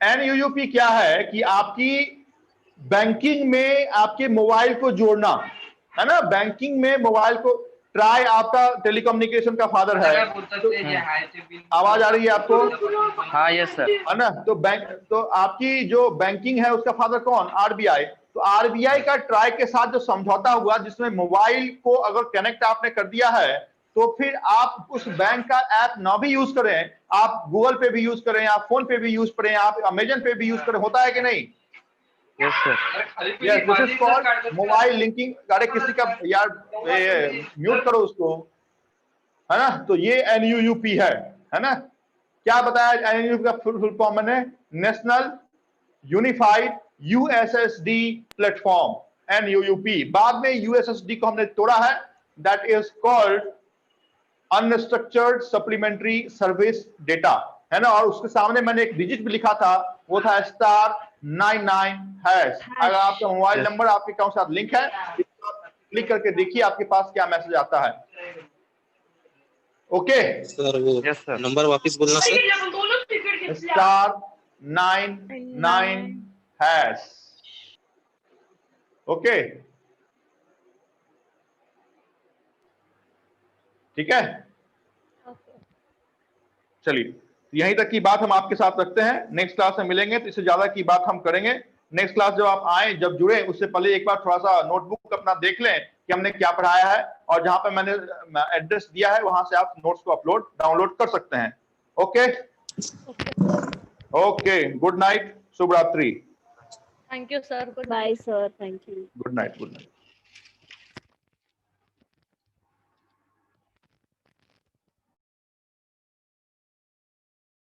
एनयूयूपी क्या है कि आपकी बैंकिंग में आपके मोबाइल को जोड़ना है ना। बैंकिंग में मोबाइल को, ट्राई आपका टेलीकम्युनिकेशन का फादर है, तो आवाज आ रही है आपको? हाँ यस सर। है ना। तो आपकी जो बैंकिंग है उसका फादर कौन? आरबीआई। तो आरबीआई का ट्राई के साथ जो समझौता हुआ, जिसमें मोबाइल को अगर कनेक्ट आपने कर दिया है तो फिर आप उस बैंक का ऐप ना भी यूज करें, आप गूगल पे भी यूज करें, आप फोन पे भी यूज करें, आप अमेजन पे भी यूज करें, होता है कि नहीं? Yes sir. This is called mobile linking. अरे किसी का यार म्यूट करो उसको, है ना। तो ये एनयूयूपी है ना। क्या बताया एनयूयूपी का फुल फॉर्म? मैंने नेशनल यूनिफाइड यूएसएसडी प्लेटफॉर्म, एनयूयूपी। बाद में यूएसएसडी को हमने तोड़ा है, that is called unstructured supplementary service data. है ना, और उसके सामने मैंने एक डिजिट भी लिखा था, वो था *99#। अगर आपका मोबाइल नंबर आपके अकाउंट के साथ लिंक है, क्लिक करके देखिए आपके पास क्या मैसेज आता है। ओके सर वो नंबर वापस बोलना सर। *99#। ओके, ठीक है, चलिए यहीं तक की बात हम आपके साथ रखते हैं। नेक्स्ट क्लास में मिलेंगे तो इससे ज्यादा की बात हम करेंगे। नेक्स्ट क्लास जब आप आए, जब जुड़े, उससे पहले एक बार थोड़ा सा नोटबुक अपना देख लें कि हमने क्या पढ़ाया है, और जहां पे मैंने एड्रेस दिया है वहां से आप नोट्स को डाउनलोड कर सकते हैं। ओके ओके, गुड नाइट, शुभ रात्रि। Thank you sir, good Bye, sir. Thank you. Good night.